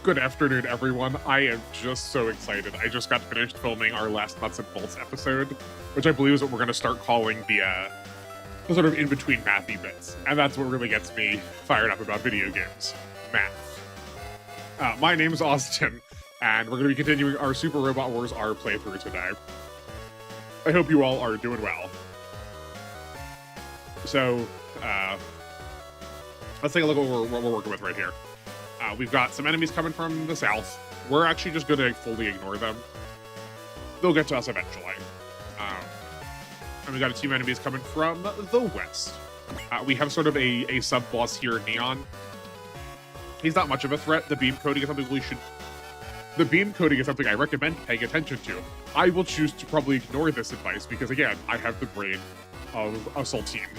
Good afternoon, everyone. I am just so excited. I just got finished filming our last Nuts and Bolts episode, which I believe is what we're going to start calling the sort of in-between mathy bits. And that's what really gets me fired up about video games. Math. My name is Austin, and we're going to be continuing our Super Robot Wars R playthrough today. I hope you all are doing well. So, let's take a look at what we're working with right here. We've got some enemies coming from the south. We're actually just going to fully ignore them. They'll get to us eventually. And we got a team of enemies coming from the west. We have sort of a sub-boss here, Neon. He's not much of a threat. The beam coding is something we should... The beam coding is something I recommend paying attention to. I will choose to probably ignore this advice because, again, I have the brain of a Saltine.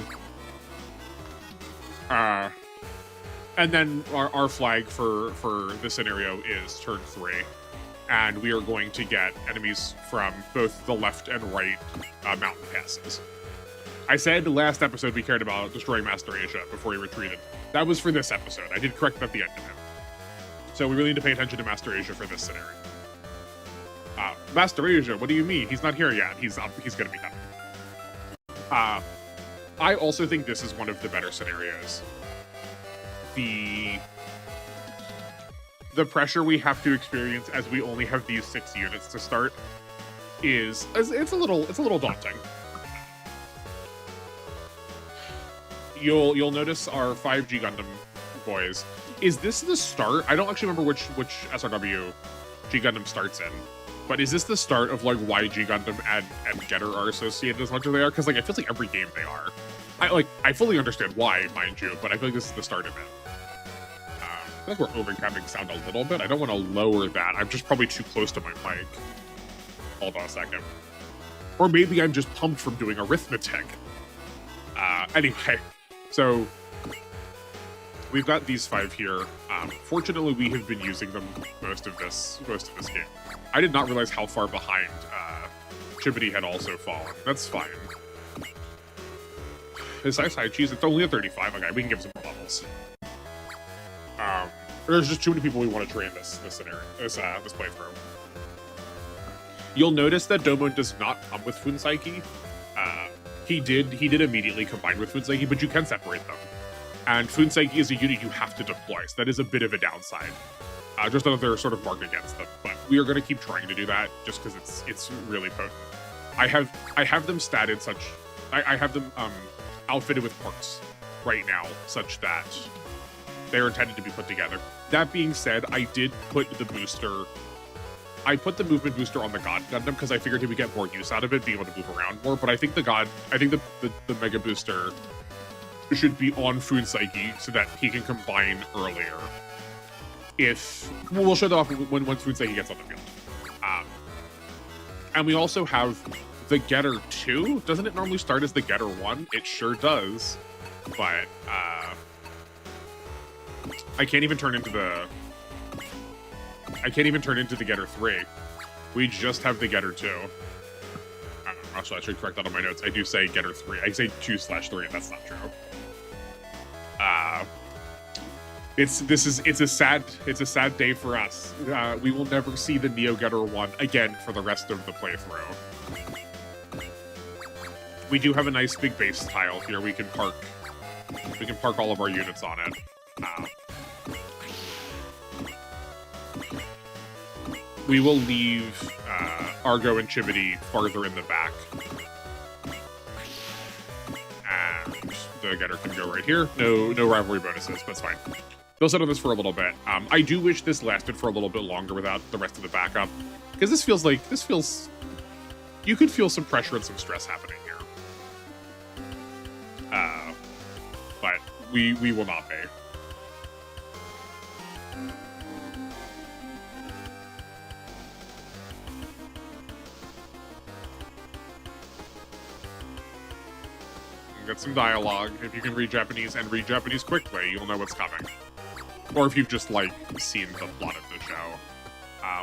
And then our flag for this scenario is turn 3. And we are going to get enemies from both the left and right mountain passes. I said last episode we cared about destroying Master Asia before he retreated. That was for this episode. I did correct that at the end of it. So we really need to pay attention to Master Asia for this scenario. Master Asia, what do you mean? He's not here yet. He's going to be coming. I also think this is one of the better scenarios. The pressure we have to experience as we only have these 6 units to start is it's a little daunting. You'll notice our 5G Gundam boys. Is this the start? I don't actually remember which SRW G Gundam starts in, but is this the start of like why G Gundam and Getter are associated as much as they are? Because like it feels like every game they are. I fully understand why, mind you, but I feel like this is the start of it. I feel like we're overcapping sound a little bit. I don't want to lower that. I'm just probably too close to my mic. Hold on a second. Or maybe I'm just pumped from doing arithmetic. Anyway, so we've got these 5 here. Fortunately, we have been using them most of this game. I did not realize how far behind Chibity had also fallen. That's fine. His side cheese, it's only a 35. Okay, we can give some more levels. There's just too many people we want to train this scenario, this playthrough. You'll notice that Domon does not come with Funsaiki. He did immediately combine with Funsaiki, but you can separate them. And Funsaiki is a unit you have to deploy, so that is a bit of a downside. Just another sort of mark against them. But we are going to keep trying to do that just because it's really potent. I have them statted such. I have them outfitted with parts right now, such that they're intended to be put together. That being said, I did put the booster. I put the movement booster on the God Gundam because I figured he would get more use out of it, being able to move around more. But I think the Mega Booster should be on Funsaiki so that he can combine earlier. We'll show that off when Funsaiki gets on the field. And we also have the Getter 2. Doesn't it normally start as the Getter 1? It sure does. But I can't even turn into the Getter 3. We just have the Getter 2. Actually, I should correct that on my notes. I do say Getter 3. I say 2/3, and that's not true. It's a sad day for us. We will never see the Neo Getter 1 again for the rest of the playthrough. We do have a nice big base tile here. We can park all of our units on it. We will leave Argo and Chibity farther in the back. And the Getter can go right here. No rivalry bonuses, but it's fine. They'll sit on this for a little bit. I do wish this lasted for a little bit longer without the rest of the backup. Because this feels... You could feel some pressure and some stress happening here. But we will not be. Get some dialogue. If you can read Japanese and read Japanese quickly, you'll know what's coming. Or if you've just, like, seen the plot of the show.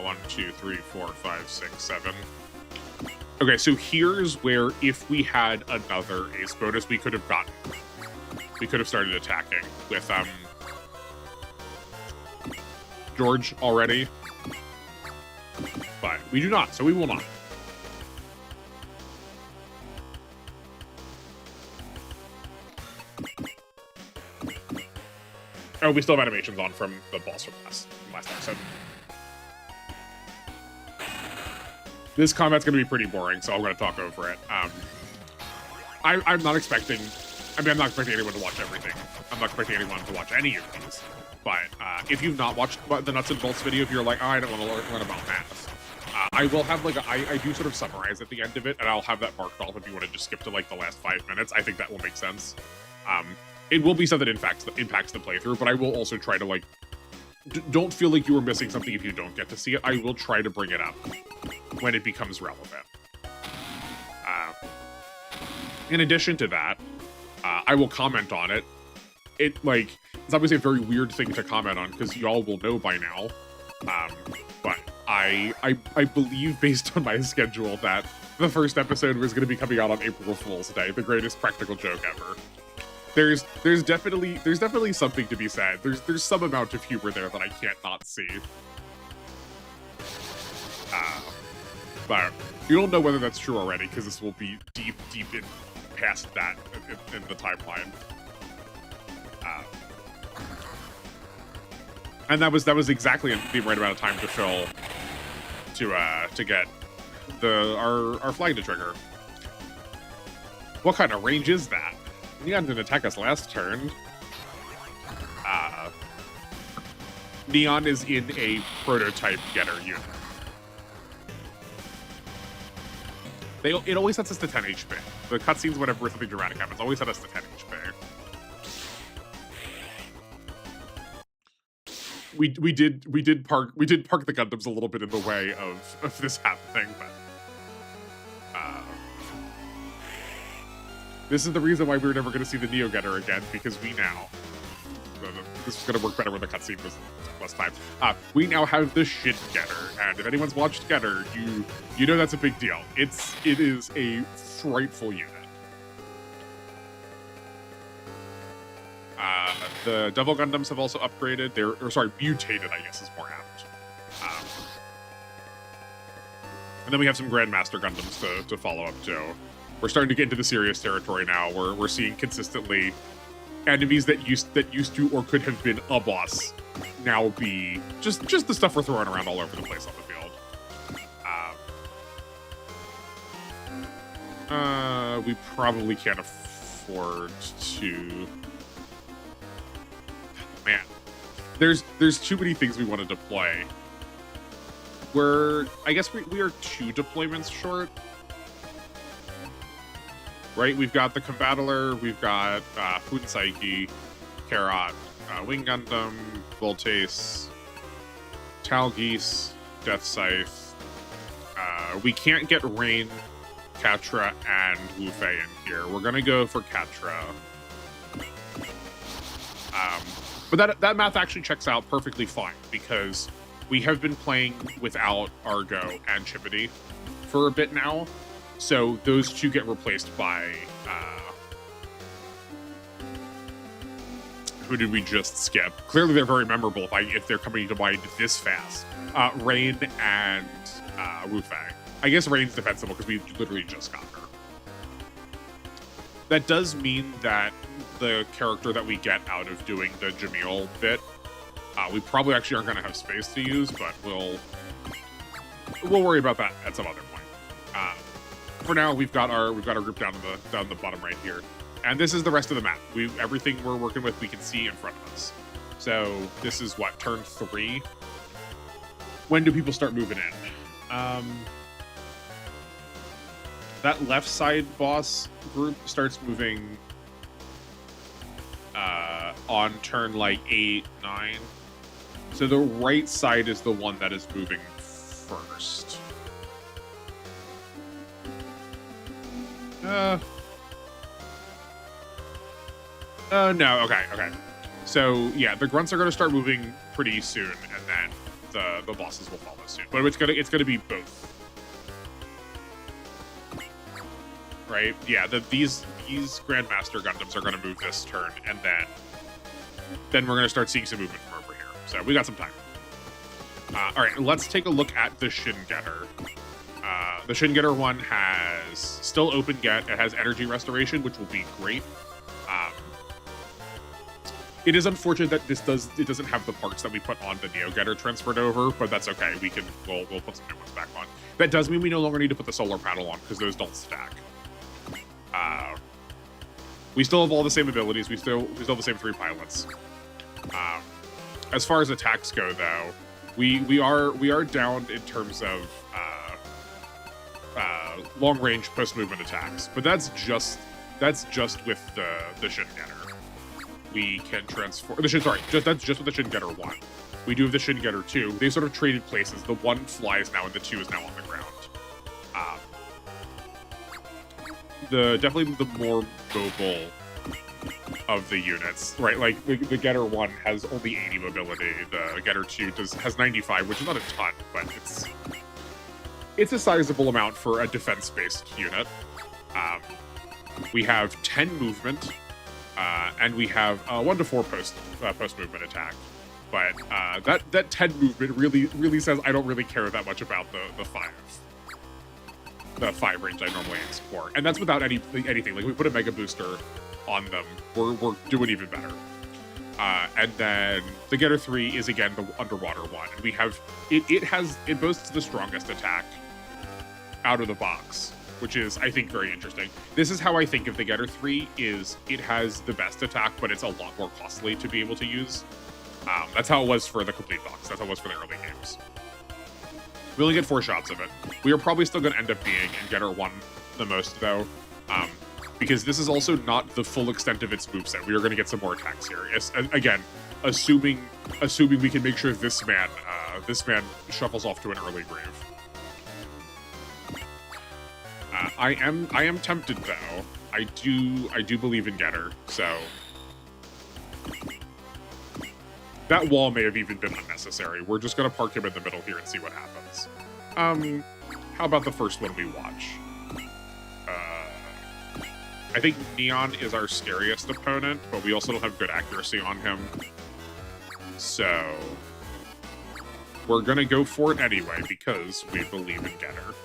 1, 2, 3, 4, 5, 6, 7. Okay, so here's where if we had another ace bonus, we could have gotten. We could have started attacking with George already. But we do not, so we will not. Oh, we still have animations on from the boss from last episode. This combat's going to be pretty boring, so I'm going to talk over it. I'm not expecting... I mean, I'm not expecting anyone to watch everything. I'm not expecting anyone to watch any of these. But if you've not watched the Nuts and Bolts video, if you're like, oh, I don't want to learn about math, I will have, like, I do sort of summarize at the end of it, and I'll have that marked off if you want to just skip to, like, the last 5 minutes. I think that will make sense. It will be something that impacts the playthrough, but I will also try to, like, don't feel like you are missing something if you don't get to see it. I will try to bring it up when it becomes relevant. In addition to that, I will comment on it. It's obviously a very weird thing to comment on because y'all will know by now. But I believe, based on my schedule, that the first episode was going to be coming out on April Fool's Day, the greatest practical joke ever. There's definitely something to be said. There's some amount of humor there that I can't not see. But you don't know whether that's true already because this will be deep in past that in the timeline. And that was exactly the right amount of time to fill to get our flag to trigger. What kind of range is that? Neon didn't attack us last turn. Neon is in a prototype getter unit. It always sets us to 10 HP. The cutscenes, whenever something dramatic happens, always set us to 10 HP. We did park the Gundams a little bit in the way of this happening, but this is the reason why we're never going to see the Neo Getter again, because we now this is going to work better when the cutscene was less time. We now have the Shin Getter, and if anyone's watched Getter, you know that's a big deal. It is a frightful unit. The Double Gundams have also upgraded. Mutated, I guess is more apt. And then we have some Grandmaster Gundams to follow up too. We're starting to get into the serious territory now. We're seeing consistently enemies that used to or could have been a boss now be just the stuff we're throwing around all over the place on the field. We probably can't afford to. Man, there's too many things we want to deploy. I guess we are 2 deployments short. Right, we've got the Combattler, we've got Funsaiki, Carrot, Wing Gundam, Voltace, Talgeese, Death Scythe. We can't get Rain, Catra, and Wu Fei in here. We're gonna go for Catra. But that math actually checks out perfectly fine, because we have been playing without Argo and Chippity for a bit now. So those 2 get replaced by who did we just skip? Clearly they're very memorable if they're coming to mind this fast. Rain and Wu Fei. I guess Rain's defensible because we literally just got her. That does mean that the character that we get out of doing the Jamil bit, we probably actually aren't going to have space to use, but we'll worry about that at some other point. For now, we've got our group down the bottom right here, and this is the rest of the map. Everything we're working with, we can see in front of us. So this is what, turn 3. When do people start moving in? That left side boss group starts moving on turn like 8, 9. So the right side is the one that is moving first. No, okay. So yeah, the grunts are going to start moving pretty soon, and then the bosses will follow soon. But it's gonna be both. Right? Yeah, these Grandmaster Gundams are going to move this turn, and then we're going to start seeing some movement from over here. So we got some time. All right, let's take a look at the Shin Getter. The Shin Getter one has still open get. It has energy restoration, which will be great. It is unfortunate that it doesn't have the parts that we put on the Neo Getter transferred over, but that's okay. We'll put some new ones back on. That does mean we no longer need to put the solar panel on because those don't stack. We still have all the same abilities. We still have the same 3 pilots. As far as attacks go, though, we are down in terms of long range post movement attacks, but that's just with the Shin Getter. We can transform that's just with the Shin Getter 1. We do have the Shin Getter 2. They sort of traded places. The 1 flies now and the 2 is now on the ground. Definitely the more mobile of the units, right? Like the Getter 1 has only 80 mobility. The Getter 2 has 95, which is not a ton, but it's a sizable amount for a defense-based unit. We have 10 movement. And we have 1 to 4 post movement attack, but that 10 movement really says I don't really care that much about the 5 range I normally aim for, and that's without anything. Like we put a mega booster on them, we're doing even better. And then the Getter 3 is again the underwater one, and we have it boasts the strongest attack out of the box, which is, I think, very interesting. This is how I think of the Getter 3, is it has the best attack, but it's a lot more costly to be able to use. That's how it was for the complete box. That's how it was for the early games. We only get 4 shots of it. We are probably still going to end up being in Getter 1 the most, though, because this is also not the full extent of its moveset. We are going to get some more attacks here. Again, assuming we can make sure this man shuffles off to an early grave. I am tempted though. I do believe in Getter, so that wall may have even been unnecessary. We're just gonna park him in the middle here and see what happens. How about the first one we watch? I think Neon is our scariest opponent, but we also don't have good accuracy on him. So we're gonna go for it anyway because we believe in Getter.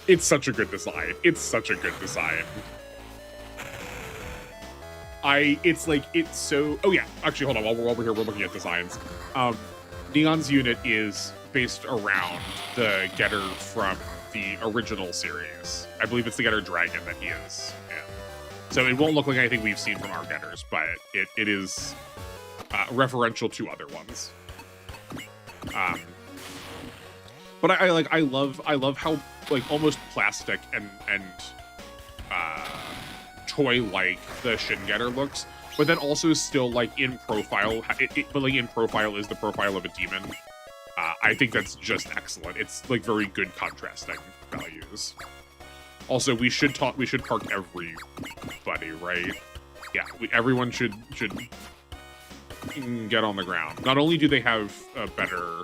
It's such a good design. It's such a good design. It's so... Oh yeah, actually, hold on. While we're here, we're looking at designs. Neon's unit is based around the Getter from the original series. I believe it's the Getter Dragon that he is in. So it won't look like anything we've seen from our Getters, but it is referential to other ones. But I love how like almost plastic and toy-like the Shin Getter looks, but then also still like in profile. But like in profile is the profile of a demon. I think that's just excellent. It's like very good contrasting values. Also, we should park everybody, right? Yeah, everyone should get on the ground. Not only do they have a better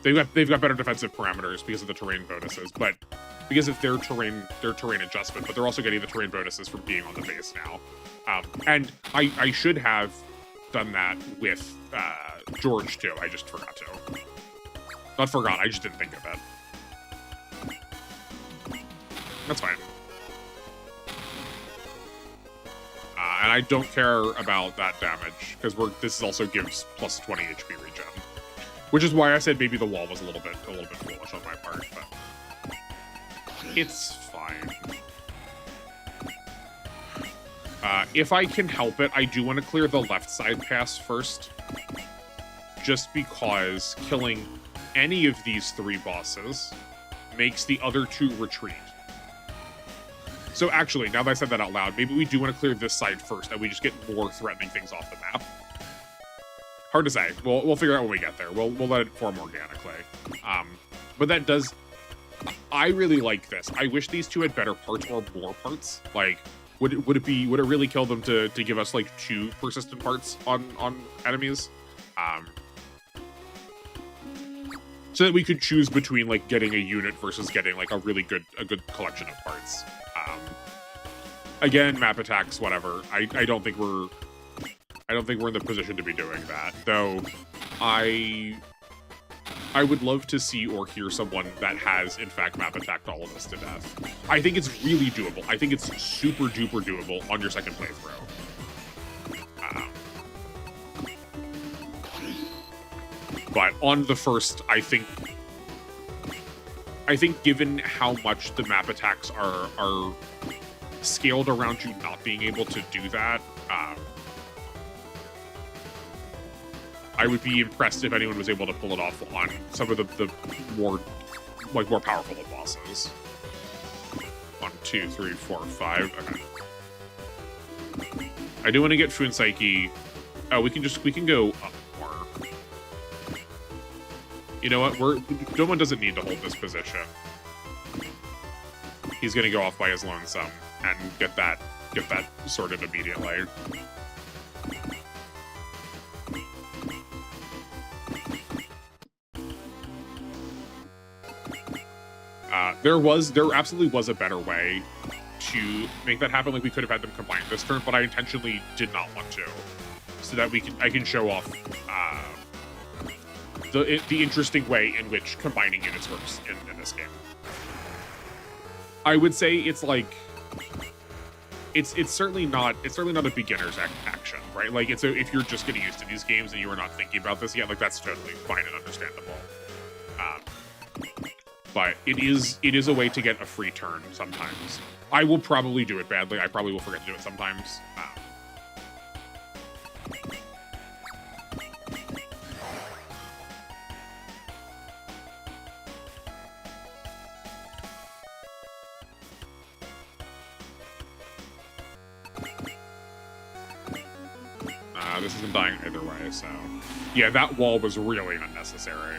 they've got better defensive parameters because of the terrain bonuses, but because of their terrain adjustment, but they're also getting the terrain bonuses from being on the base now. And I should have done that with George too. I just forgot to. Not forgot, I just didn't think of it. That's fine. And I don't care about that damage, because this also gives plus 20 HP regen. Which is why I said maybe the wall was a little bit foolish on my part, but it's fine. If I can help it, I do want to clear the left side pass first. Just because killing any of these 3 bosses makes the other 2 retreat. So actually, now that I said that out loud, maybe we do want to clear this side first, and we just get more threatening things off the map. Hard to say. We'll figure out when we get there. We'll let it form organically. But that does... I really like this. I wish these 2 had better parts or more parts. Like, would it really kill them to give us like 2 persistent parts on enemies? so that we could choose between like getting a unit versus getting like a good collection of parts. Again, map attacks, whatever. I don't think we're in the position to be doing that, though. I would love to see or hear someone that has, in fact, map attacked all of us to death. I think it's really doable. I think it's super duper doable on your second playthrough. But on the first, I think given how much the map attacks are scaled around you not being able to do that, I would be impressed if anyone was able to pull it off on some of the more powerful of bosses. 1, 2, 3, 4, 5. Okay. I do want to get Funsaki. Oh, we can go up more. You know what? Domon doesn't need to hold this position. He's gonna go off by his lonesome and get that sorted immediately. There absolutely was a better way to make that happen. Like, we could have had them combine this turn, but I intentionally did not want to, so that I can show off the interesting way in which combining units works in this game. I would say it's like it's certainly not a beginner's action, right? Like, if you're just getting used to these games and you are not thinking about this yet, like, that's totally fine and understandable. But it is a way to get a free turn sometimes. I will probably do it badly. I probably will forget to do it sometimes. This isn't dying either way, so... Yeah, that wall was really unnecessary.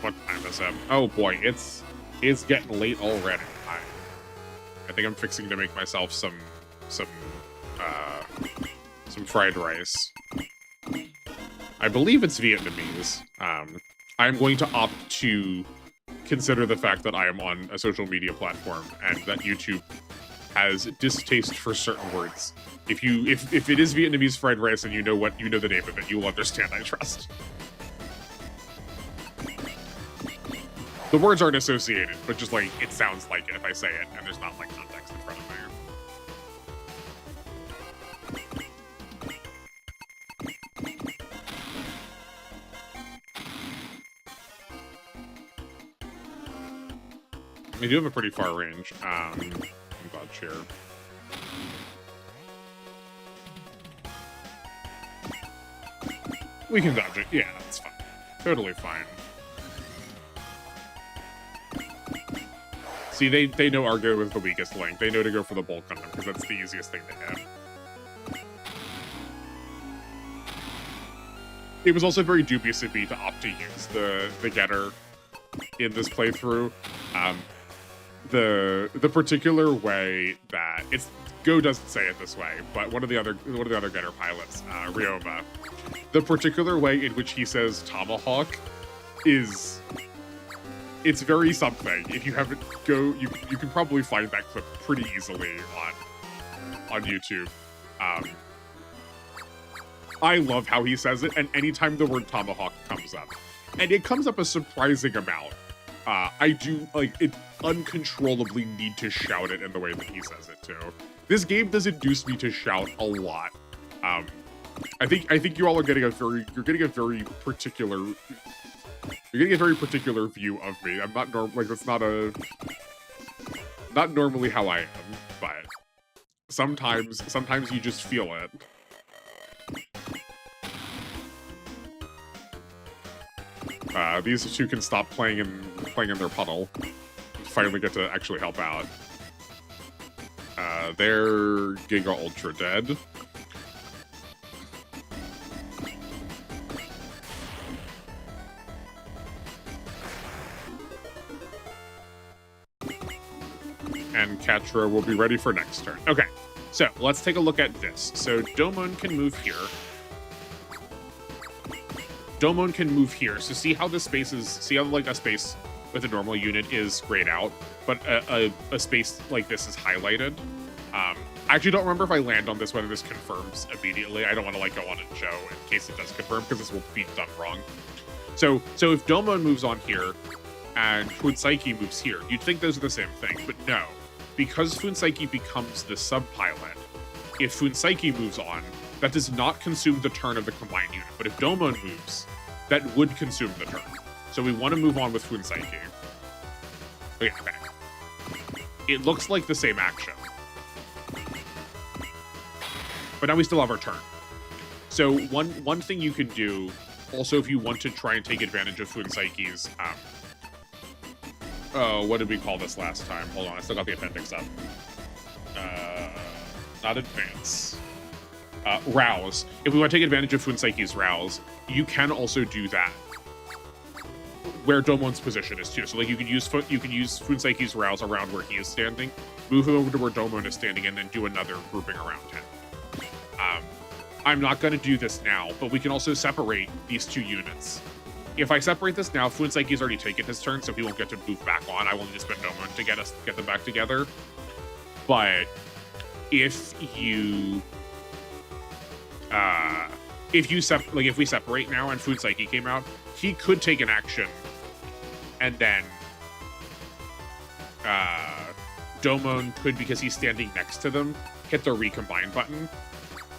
What time is it? Oh boy, it's getting late already. I think I'm fixing to make myself some fried rice. I believe it's Vietnamese. I'm going to opt to consider the fact that I am on a social media platform and that YouTube has distaste for certain words. If it is Vietnamese fried rice and you know the name of it, you will understand, I trust. The words aren't associated, but just like it sounds like it if I say it, and there's not like context in front of me. We do have a pretty far range. Dodge here. We can dodge it. Yeah, that's fine. Totally fine. See, they know Argo is the weakest link. They know to go for the bulk on him because that's the easiest thing to hit. It was also very dubious of me to opt to use the getter in this playthrough. The particular way that Go doesn't say it this way, but one of the other getter pilots, Ryoma, the particular way in which he says tomahawk it's very something. If you haven't you can probably find that clip pretty easily on YouTube. I love how he says it, and anytime the word tomahawk comes up, and it comes up a surprising amount, I do uncontrollably need to shout it in the way that he says it too. This game does induce me to shout a lot. I think you all are getting a very particular view of me. I'm not that's not normally how I am, but sometimes you just feel it. These two can stop playing in their puddle. Finally get to actually help out. They're Giga Ultra dead. And Catra will be ready for next turn. Okay. So let's take a look at this. So Domon can move here. Domon can move here. So see how this space is, see how like a space with a normal unit is grayed out, but a space like this is highlighted. I actually don't remember if I land on this, whether this confirms immediately. I don't want to like go on and show in case it does confirm, because this will be done wrong. So if Domon moves on here and Funsaiki moves here, you'd think those are the same thing, but no. Because Funsaiki becomes the sub-pilot, if Funsaiki moves on, that does not consume the turn of the combined unit. But if Domon moves, that would consume the turn. So we want to move on with Funsaiki. Okay. It looks like the same action. But now we still have our turn. So one thing you can do, also if you want to try and take advantage of Funsaiki's, oh, what did we call this last time? Hold on, I still got the appendix up. Not advance. Rouse. If we want to take advantage of Funsaiki's rouse, you can also do that. Where Domon's position is too. So like you can use Funsaiki's rouse around where he is standing, move him over to where Domon is standing, and then do another grouping around him. I'm not going to do this now, but we can also separate these two units. If I separate this now, Funsaiki's already taken his turn, so he won't get to move back on. I will need to spend Domon to get them back together. But if we separate now and Funsaiki came out, he could take an action, and then Domon could, because he's standing next to them, hit the recombine button.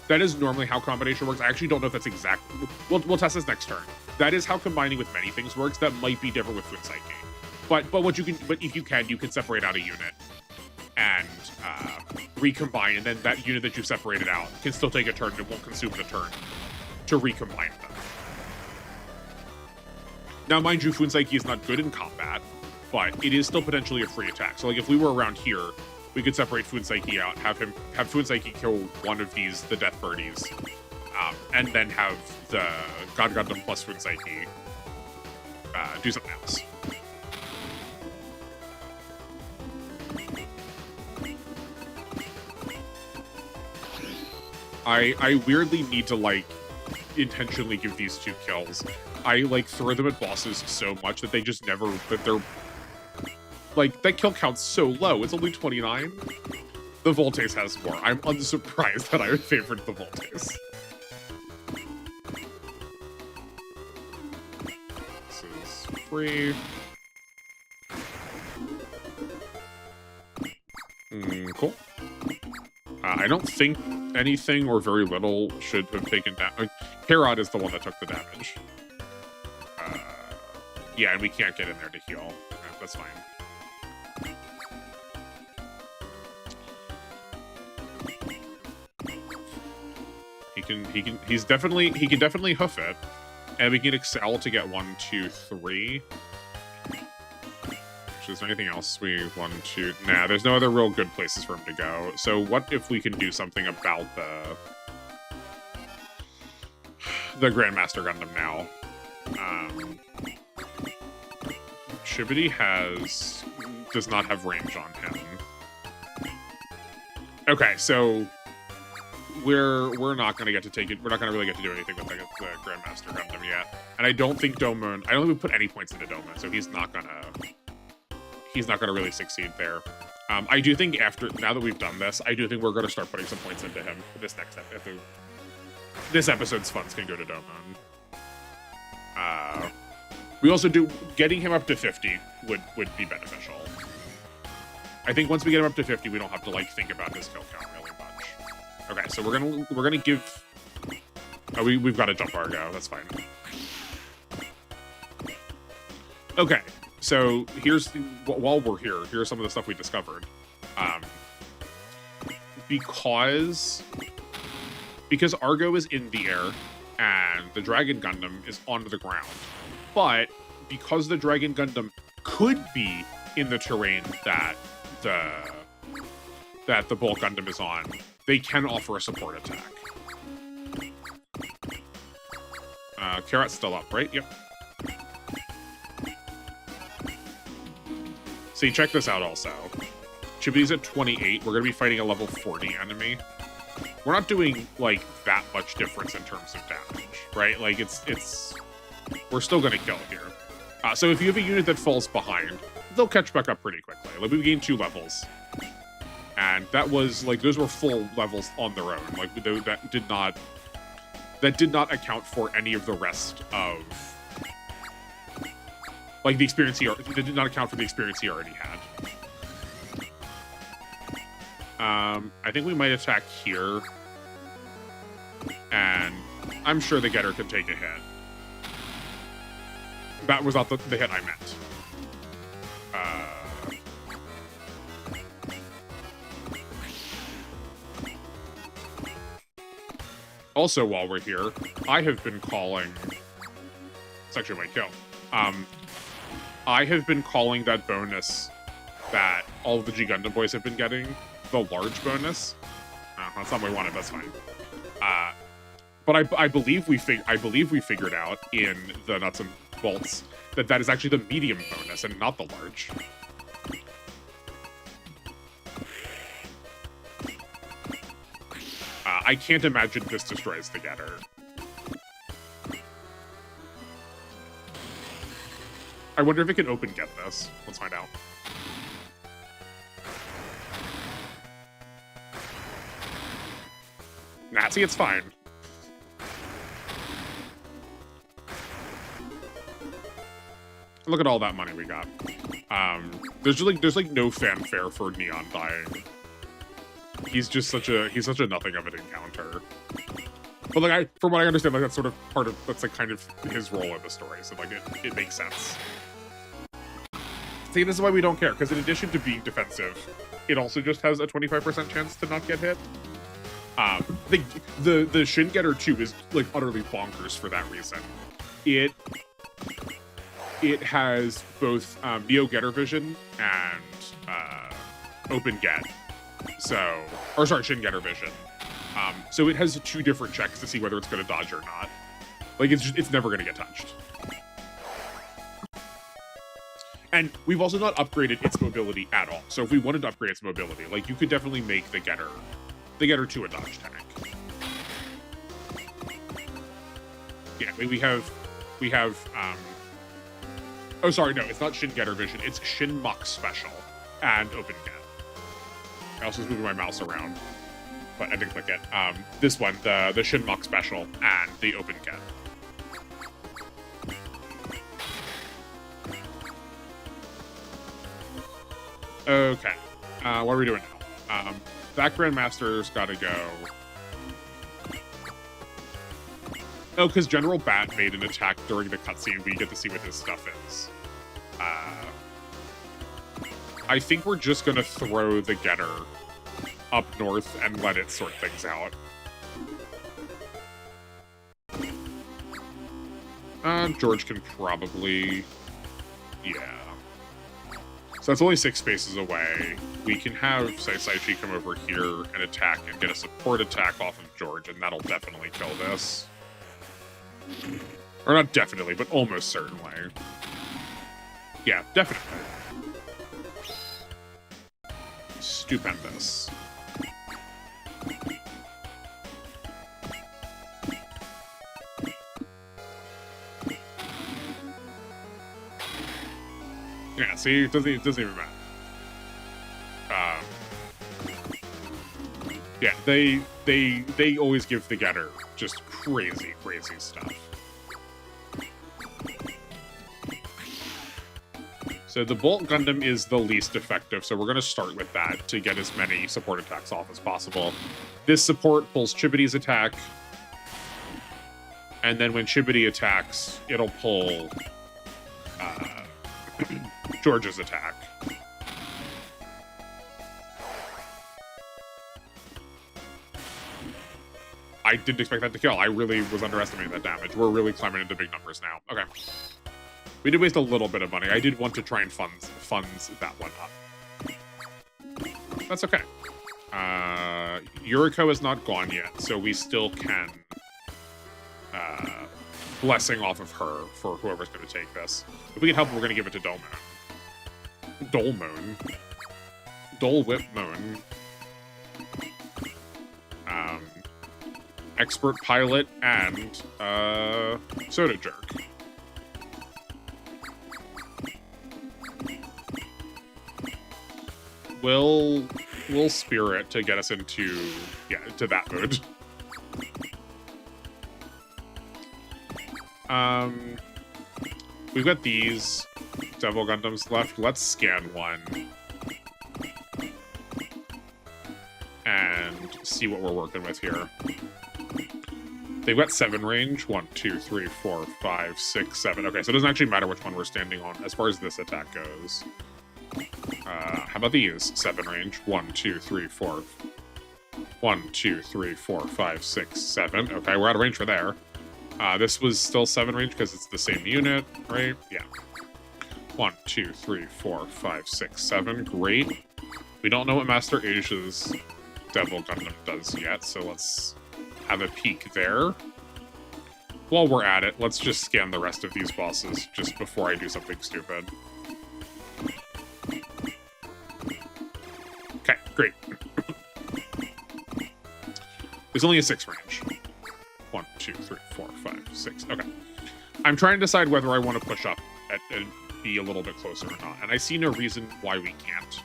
That is normally how combination works. I actually don't know if that's exactly. We'll test this next turn. That is how combining with many things works. That might be different with Funsaiki. But if you can separate out a unit and recombine, and then that unit that you separated out can still take a turn and it won't consume the turn to recombine them. Now, mind you, Funsaiki is not good in combat, but it is still potentially a free attack. So like if we were around here, we could separate Funsaiki out, have Funsaiki kill one of the Death Birdies, and then have the God Gundam plus Funsaiki do something else. I weirdly need to like intentionally give these two kills. I like throw them at bosses so much that they just never, that they're like, that kill count's so low. It's only 29. The Voltes has more. I'm unsurprised that I favored the Voltes. This is free. Cool. I don't think anything or very little should have taken damage. Herod is the one that took the damage. Yeah, and we can't get in there to heal. Okay, that's fine. He can definitely hoof it, and we can excel to get 1, 2, 3. Is there anything else we want to? Nah, there's no other real good places for him to go. So what if we can do something about the Grandmaster Gundam now? Shibidi does not have range on him. Okay, so we're not gonna get to take it. We're not gonna really get to do anything with the Grandmaster Gundam yet. And I don't think Domon. I don't think we put any points into Domon, so he's not gonna really succeed there. I do think now that we've done this, I do think we're gonna start putting some points into him for this next episode. This episode's funds can go to Domon. We also getting him up to 50 would be beneficial. I think once we get him up to 50, we don't have to like think about his kill count really much. Okay, so we're gonna give. Oh, we've got to jump Argo. That's fine. Okay, so while we're here, here's some of the stuff we discovered. Because Argo is in the air and the Dragon Gundam is on the ground, but because the Dragon Gundam could be in the terrain that the Bulk Gundam is on, they can offer a support attack. Karat's still up, right? Yep. See, check this out also. Chibity's at 28. We're going to be fighting a level 40 enemy. We're not doing, like, that much difference in terms of damage, right? Like, we're still going to kill here. So if you have a unit that falls behind, they'll catch back up pretty quickly. Like, we gained 2 levels. And that was, like, those were full levels on their own. Like, that did not account for any of the rest of, like, the experience that did not account for the experience he already had. I think we might attack here. And I'm sure the getter can take a hit. That was not the hit I meant. Also, while we're here, I have been calling... It's actually my kill. I have been calling that bonus that all of the G Gundam boys have been getting the large bonus. That's not what we wanted, that's fine. But I believe we figured out in the nuts and bolts that is actually the medium bonus and not the large. I can't imagine this destroys the getter. I wonder if it can open get this. Let's find out. Nah, see, it's fine. Look at all that money we got. There's like no fanfare for Neon dying. He's such a nothing of an encounter. But like from what I understand, like that's sort of that's like kind of his role in the story. So like it makes sense. See, this is why we don't care, because in addition to being defensive, it also just has a 25% chance to not get hit. The Shin Getter 2 is like utterly bonkers for that reason. It has both Neo Getter Vision and Open Get. Shin Getter Vision. So it has 2 different checks to see whether it's going to dodge or not. Like it's never going to get touched. And we've also not upgraded its mobility at all. So if we wanted to upgrade its mobility, like you could definitely make the Getter 2 a dodge tank. Yeah, we have oh sorry, no, it's not Shin Getter Vision, it's Shin Mach Special and Open Get. I also was moving my mouse around, but I didn't click it. This one, the Shin Mach Special and the Open Get. Okay, what are we doing now? That Grandmaster's gotta go. Oh, because General Bat made an attack during the cutscene. We get to see what his stuff is. I think we're just gonna throw the Getter up north and let it sort things out. George can probably... Yeah. So that's only 6 spaces away. We can have Saichi come over here and attack and get a support attack off of George, and that'll definitely kill this. Or not definitely, but almost certainly. Yeah, definitely. Stupendous. Yeah, see, it doesn't even matter. Yeah, they always give the Getter just crazy stuff. So the Bolt Gundam is the least effective, so we're going to start with that to get as many support attacks off as possible. This support pulls Chibity's attack, and then when Chibity attacks, it'll pull George's attack. I didn't expect that to kill. I really was underestimating that damage. We're really climbing into big numbers now. Okay. We did waste a little bit of money. I did want to try and funds that one up. That's okay. Yuriko is not gone yet, so we still can blessing off of her for whoever's going to take this. If we can help, we're going to give it to Dolmoon. Dole Whip Moon. Expert Pilot, and Soda Jerk. We'll Spirit to get us into, to that mode. We've got these Devil Gundams left. Let's scan one. And see what we're working with here. They've got 7 range. 1, 2, 3, 4, 5, 6, 7. Okay, so it doesn't actually matter which one we're standing on as far as this attack goes. How about these? 7 range. 1, 2, 3, 4. 1, 2, 3, 4, 5, 6, 7. Okay, we're out of range for there. This was still 7 range because it's the same unit, right? Yeah. 1, 2, 3, 4, 5, 6, 7. Great. We don't know what Master Asia's Devil Gundam does yet, so let's have a peek there. While we're at it, let's just scan the rest of these bosses just before I do something stupid. Okay, great. There's only a 6 range. 1, 2, 3, 4, 5, 6. Okay. I'm trying to decide whether I want to push up and be a little bit closer or not, and I see no reason why we can't.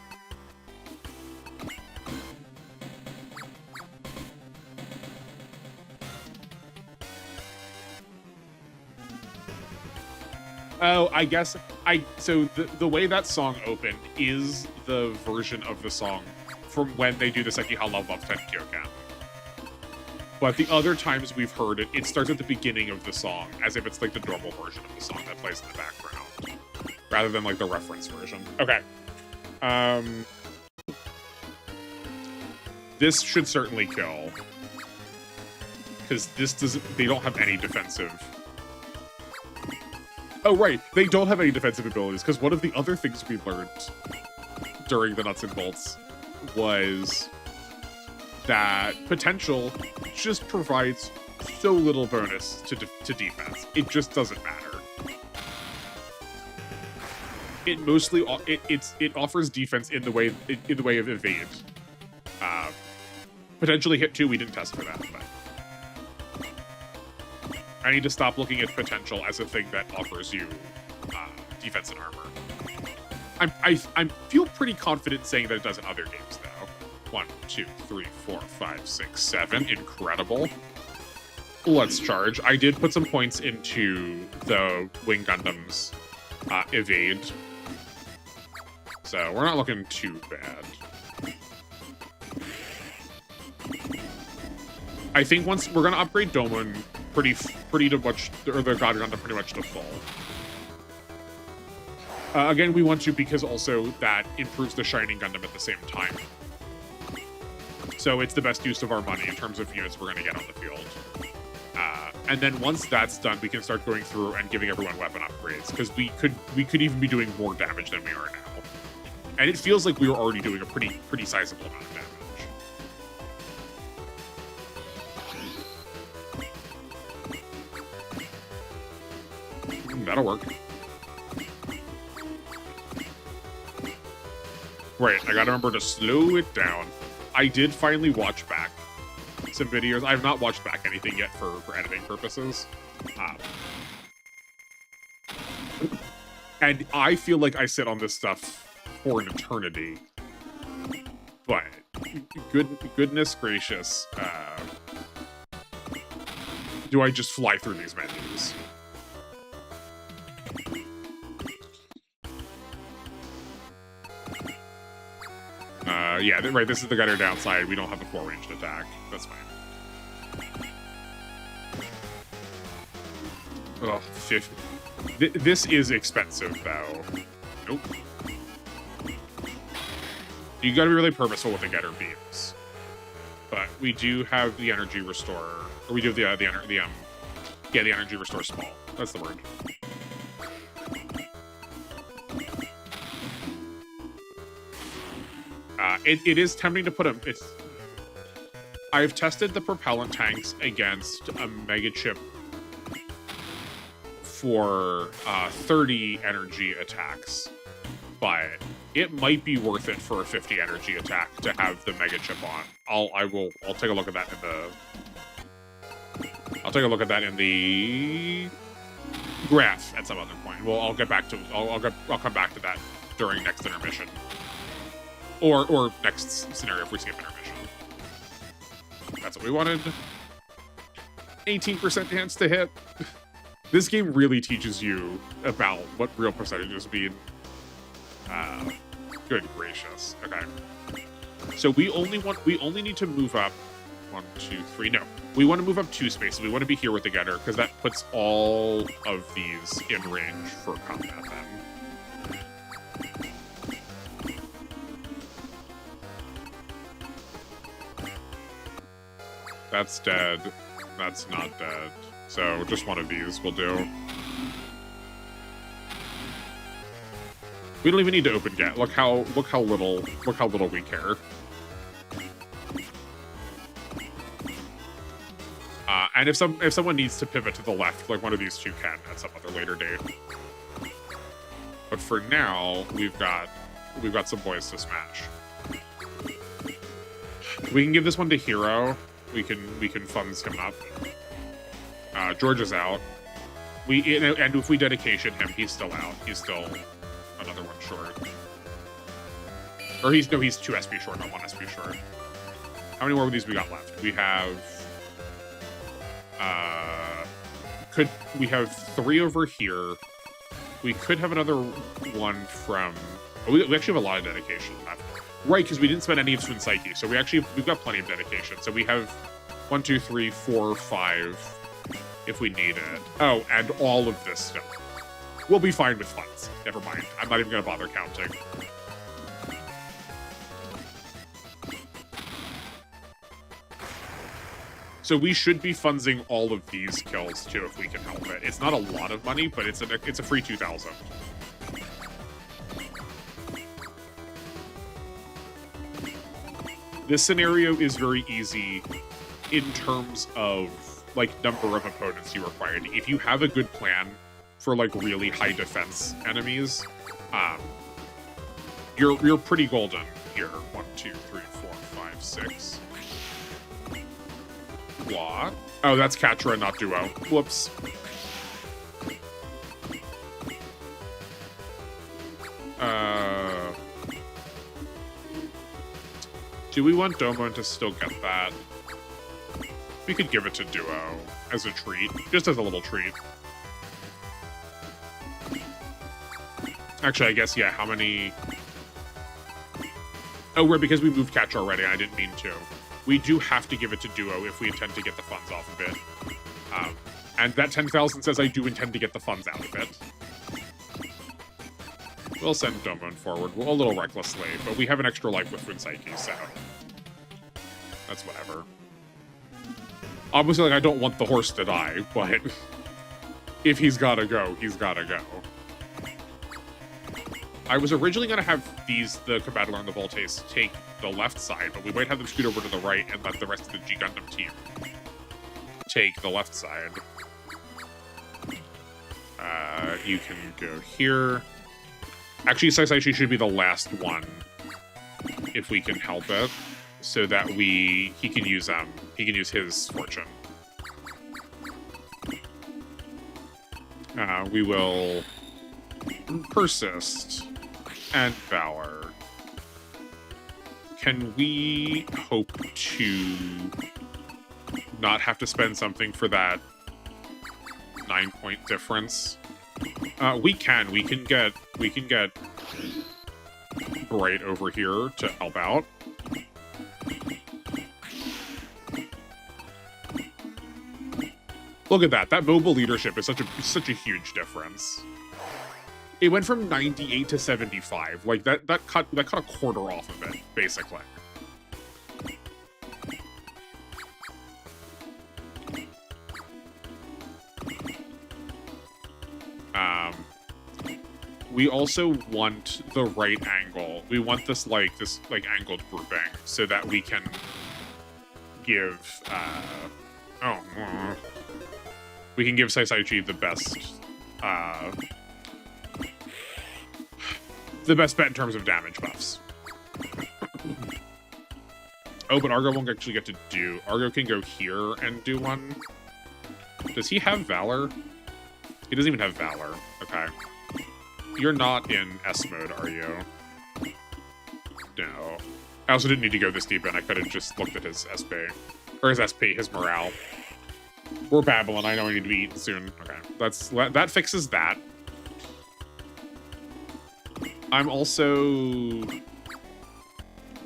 Oh, I guess so the way that song opened is the version of the song from when they do the Sekiha Love Love Tenkyokan. But the other times we've heard it, it starts at the beginning of the song, as if it's like the normal version of the song that plays in the background, rather than like the reference version. Okay. This should certainly kill, because they don't have any defensive. Oh, right. They don't have any defensive abilities, because one of the other things we learned during the Nuts and Bolts was that potential just provides so little bonus to defense. It just doesn't matter. It mostly it offers defense in the way of evade. Potentially hit 2. We didn't test for that, but I need to stop looking at potential as a thing that offers you defense and armor. I feel pretty confident saying that it does in other games, though. 1, 2, 3, 4, 5, 6, 7. Incredible. Let's charge. I did put some points into the Wing Gundam's evade, so we're not looking too bad. I think once we're gonna upgrade Domon pretty to much, or the God Gundam pretty much to full. Again, we want to because also that improves the Shining Gundam at the same time. So it's the best use of our money in terms of units we're going to get on the field. And then once that's done, we can start going through and giving everyone weapon upgrades, because we could even be doing more damage than we are now. And it feels like we were already doing a pretty sizable amount of damage. That'll work. Right, I gotta remember to slow it down. I did finally watch back some videos. I have not watched back anything yet for editing purposes. And I feel like I sit on this stuff for an eternity. But, goodness gracious, do I just fly through these menus? Yeah, right, this is the gutter downside. We don't have a 4-ranged attack. That's fine. Oh, 50. This is expensive, though. Nope. You gotta be really purposeful with the getter beams. But we do have the energy restore, or we do have the energy restore small. That's the word. It is tempting to put a... I've tested the propellant tanks against a mega chip for 30 energy attacks. but it might be worth it for a 50 energy attack to have the Mega Chip on. I'll take a look at that in the... I'll take a look at that in the graph at some other point. Well, I'll get back to... I'll come back to that during next intermission. Or next scenario if we skip intermission. That's what we wanted. 18% chance to hit. This game really teaches you about what real percentages mean. Good gracious. Okay. So we only need to move up 1, 2, 3. No, we want to move up 2 spaces. We want to be here with the getter because that puts all of these in range for combat then. That's dead. That's not dead. So just one of these will do. We don't even need to open get. Look how little we care. And if someone needs to pivot to the left, like one of these two can at some other later date. But for now, we've got some boys to smash. We can give this one to Hero. We can funds him up. George is out. And if we dedication him, he's still out. He's still another one short. Or he's 2 SP short, not 1 SP short. How many more of these we got left? We have we have 3 over here. We could have another one from... Oh, we actually have a lot of dedication left. Right, because we didn't spend any of Twin Psyche, so we've got plenty of dedication. So we have 1, 2, 3, 4, 5 if we need it. Oh, and all of this stuff. We'll be fine with funds. Never mind. I'm not even going to bother counting. So we should be funding all of these kills too if we can help it. It's not a lot of money, but it's a free 2,000. This scenario is very easy in terms of like number of opponents you require. If you have a good plan for like really high defense enemies, you're pretty golden here. 1, 2, 3, 4, 5, 6. What? Oh, that's Catra, not Duo. Whoops. Do we want Domon to still get that? We could give it to Duo as a treat, just as a little treat. Actually, I guess, yeah, how many... Oh, right, because we moved Catch already, I didn't mean to. We do have to give it to Duo if we intend to get the funds off of it. And that 10,000 says I do intend to get the funds out of it. We'll send Domon forward, a little recklessly, but we have an extra life with Twin Psyche, so... That's whatever. Obviously, like, I don't want the horse to die, but... if he's gotta go, he's gotta go. I was originally going to have the Combattler and the Voltace take the left side, but we might have them scoot over to the right and let the rest of the G-Gundam team take the left side. You can go here. Actually, Saisaichi should be the last one, if we can help it, so that he can use his fortune. We will persist and valor. Can we hope to not have to spend something for that 9-point difference? We can get Bright over here to help out. Look at that. That mobile leadership is such a huge difference. It went from 98 to 75. Like that cut a quarter off of it, basically. We also want the right angle. We want this angled grouping so that we can give we can give Saisaichi the best the best bet in terms of damage buffs. Oh, but Argo won't actually get to do... Argo can go here and do one. Does he have Valor? He doesn't even have Valor. Okay. You're not in S mode, are you? No. I also didn't need to go this deep in. I could have just looked at his SP. Or his SP, his morale. We're babbling. I know I need to be eaten soon. Okay. That fixes that. I'm also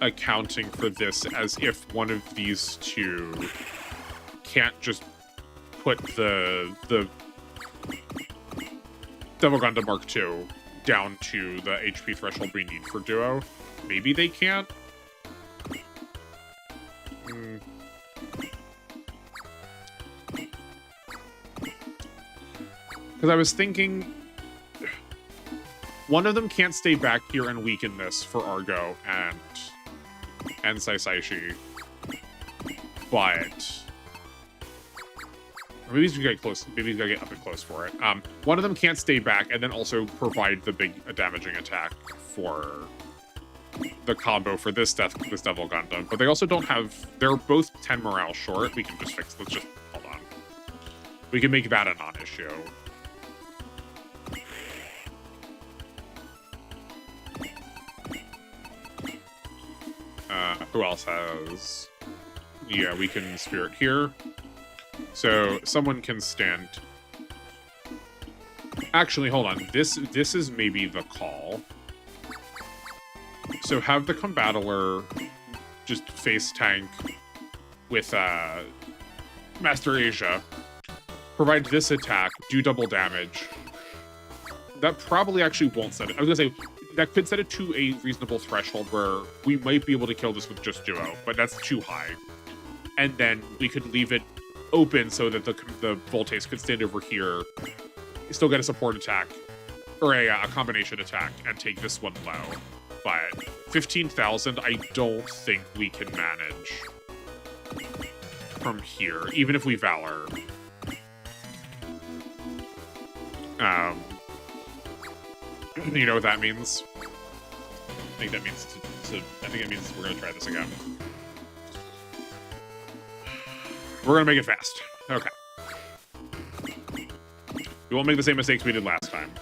accounting for this as if one of these two can't just put the Devil Gundam Mark II down to the HP threshold we need for Duo. Maybe they can't? Because I was thinking... One of them can't stay back here and weaken this for Argo and Saisaishi. But... Maybe he's gonna get close. Maybe he's gonna get up and close for it. One of them can't stay back and then also provide the big damaging attack for the combo for this Devil Gundam. But they also don't have... They're both 10 morale short. We can just fix... Let's just... Hold on. We can make that a non-issue. Who else has... Yeah, we can Spirit here. So, someone can stand... Actually, hold on. This is maybe the call. So have the Combattler just face tank with Master Asia. Provide this attack, do double damage. That probably actually won't set it. I was gonna say, that could set it to a reasonable threshold where we might be able to kill this with just Duo, but that's too high. And then we could leave it open so that the Voltace could stand over here, still get a support attack, or a combination attack, and take this one low. But 15,000, I don't think we can manage from here, even if we Valor. You know what that means? I think that means I think it means we're gonna try this again. We're gonna make it fast. Okay. We won't make the same mistakes we did last time.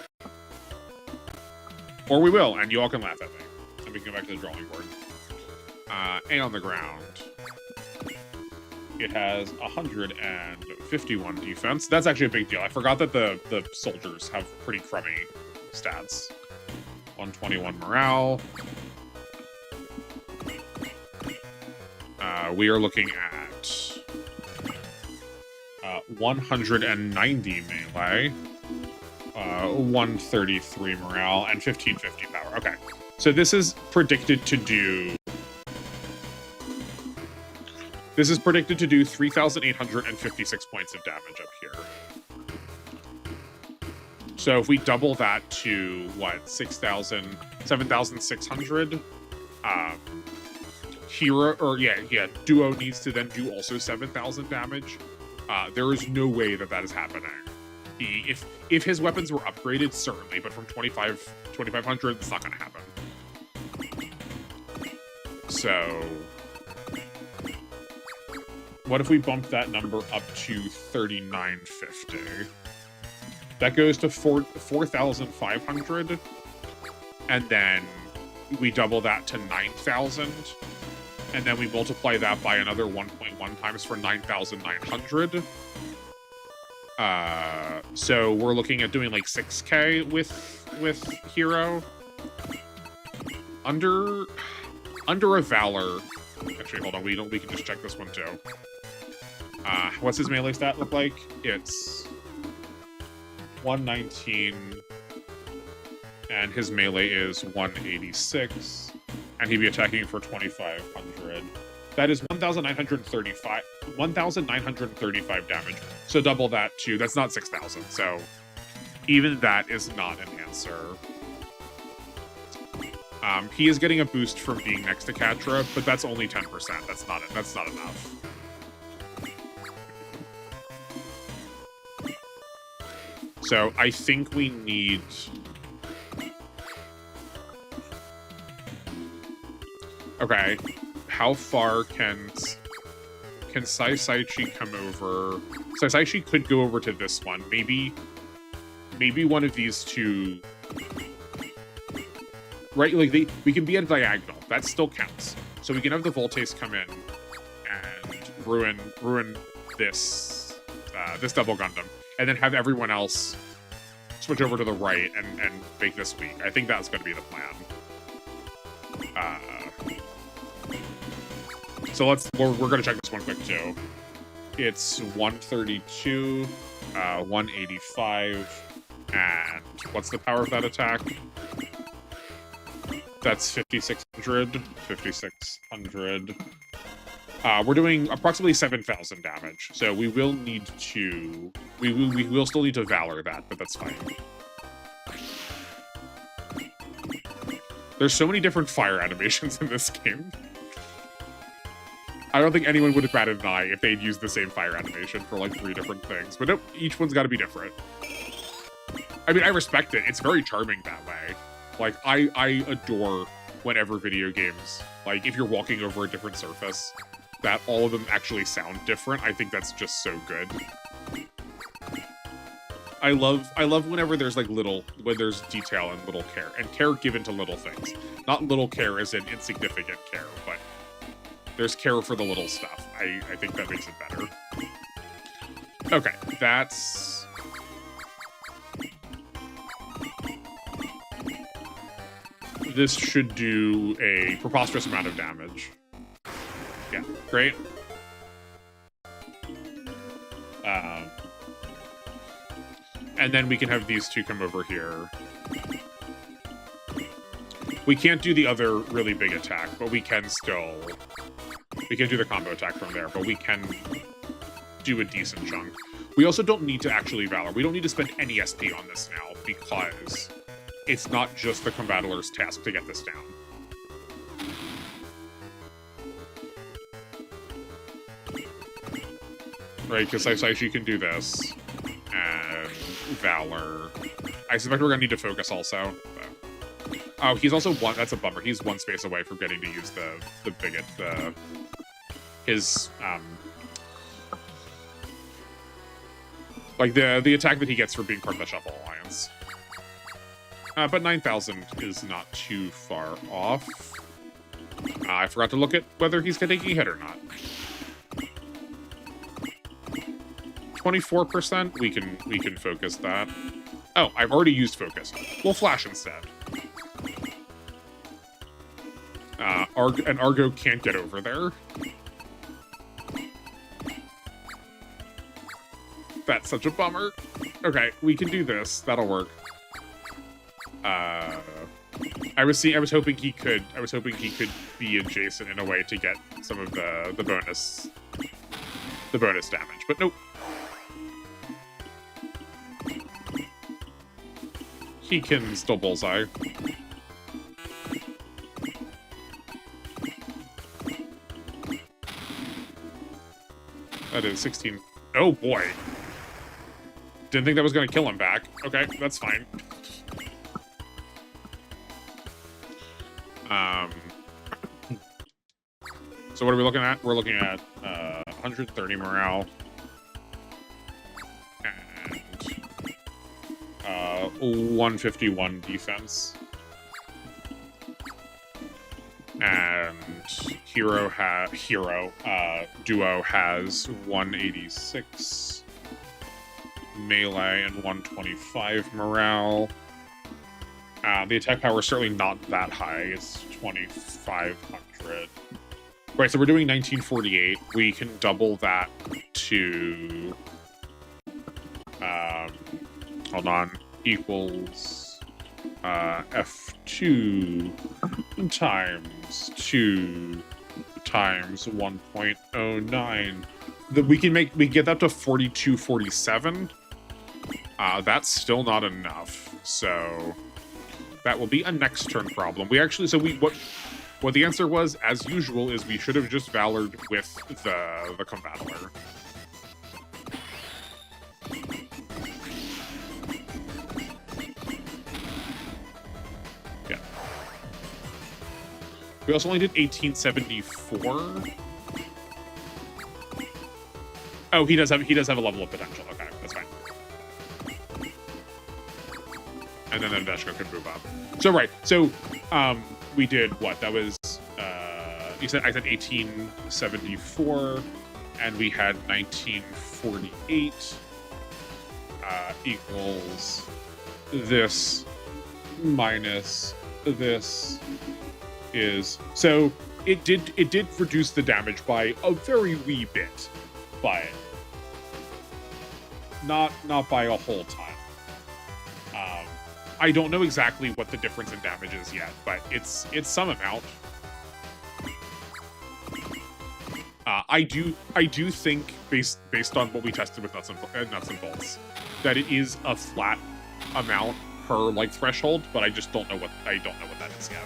Or we will, and you all can laugh at me. And we can go back to the drawing board. And on the ground, it has 151 defense. That's actually a big deal. I forgot that the soldiers have pretty crummy stats. 121 morale. We are looking at 190 melee, 133 morale, and 1550 power. Okay, so this is predicted to do... This is predicted to do 3,856 points of damage up here. So if we double that to, what, 7,600? Hero, or yeah, Duo needs to then do also 7,000 damage. There is no way that is happening. If his weapons were upgraded, certainly, but from 2,500, it's not going to happen. So... What if we bump that number up to 3,950? That goes to 4,500, and then we double that to 9,000, and then we multiply that by another 1.1 times for 9,900. So we're looking at doing like 6K with Hero. Under a Valor. Actually, hold on. We can just check this one too. What's his melee stat look like? It's 119, and his melee is 186, and he'd be attacking for 2,500. That is 1,935 damage. So double that to, that's not 6,000. So even that is not an answer. He is getting a boost from being next to Catra, but that's only 10%. That's not enough. So I think we need... Okay. How far can Saisaichi come over? Saisaichi could go over to this one. Maybe one of these two. Right, like we can be at a diagonal. That still counts. So we can have the Voltes come in and ruin this this double Gundam, and then have everyone else switch over to the right and make this weak. I think that's going to be the plan. So we're going to check this one quick too. It's 132, 185, and what's the power of that attack? That's 5,600. 5,600. We're doing approximately 7,000 damage, so we will need to. We will still need to Valor that, but that's fine. There's so many different fire animations in this game. I don't think anyone would have batted an eye if they'd used the same fire animation for like 3 different things, but nope, each one's got to be different. I mean, I respect it. It's very charming that way. Like, I adore whenever video games, like, if you're walking over a different surface, that all of them actually sound different. I think that's just so good. I love whenever there's, like, when there's detail and little care, and care given to little things. Not little care as in insignificant care, but there's care for the little stuff. I think that makes it better. Okay, that's... This should do a preposterous amount of damage. Yeah, great. And then we can have these two come over here. We can't do the other really big attack, but we can still... We can do the combo attack from there, but we can do a decent chunk. We also don't need to actually Valor. We don't need to spend any SP on this now, because it's not just the Combattler's task to get this down. Right, because Saisaichi can do this. And Valor. I suspect we're going to need to focus also. But... Oh, he's also one... That's a bummer. He's one space away from getting to use the bigot, his, like, the attack that he gets for being part of the Shuffle Alliance. But 9,000 is not too far off. I forgot to look at whether he's taking a hit or not. 24%? We can focus that. Oh, I've already used focus. We'll flash instead. And Argo can't get over there. That's such a bummer. Okay, we can do this. That'll work. I was hoping he could be adjacent in a way to get some of the bonus damage, but nope. He can still bullseye. That is 16. Oh boy. Didn't think that was going to kill him back. Okay, that's fine. So what are we looking at? We're looking at 130 morale. And 151 defense. And Duo has 186 melee and 125 morale. The attack power is certainly not that high. It's 2,500. Right, so we're doing 1948. We can double that to... hold on. Equals... F2 times 2 times 1.09. We can get that to 4247. That's still not enough, so that will be a next turn problem. What the answer was, as usual, is we should have just Valored with the Combattler. We also only did 1874. Oh, he does have a level of potential. Okay, that's fine. And then Veshko could move up. So right. So we did what? That was I said 1874, and we had 1948 equals this minus this is, so it did reduce the damage by a very wee bit, but not by a whole ton. I don't know exactly what the difference in damage is yet, but it's some amount. I do think based on what we tested with nuts and bolts, that it is a flat amount per like threshold, but I just don't know what that is yet.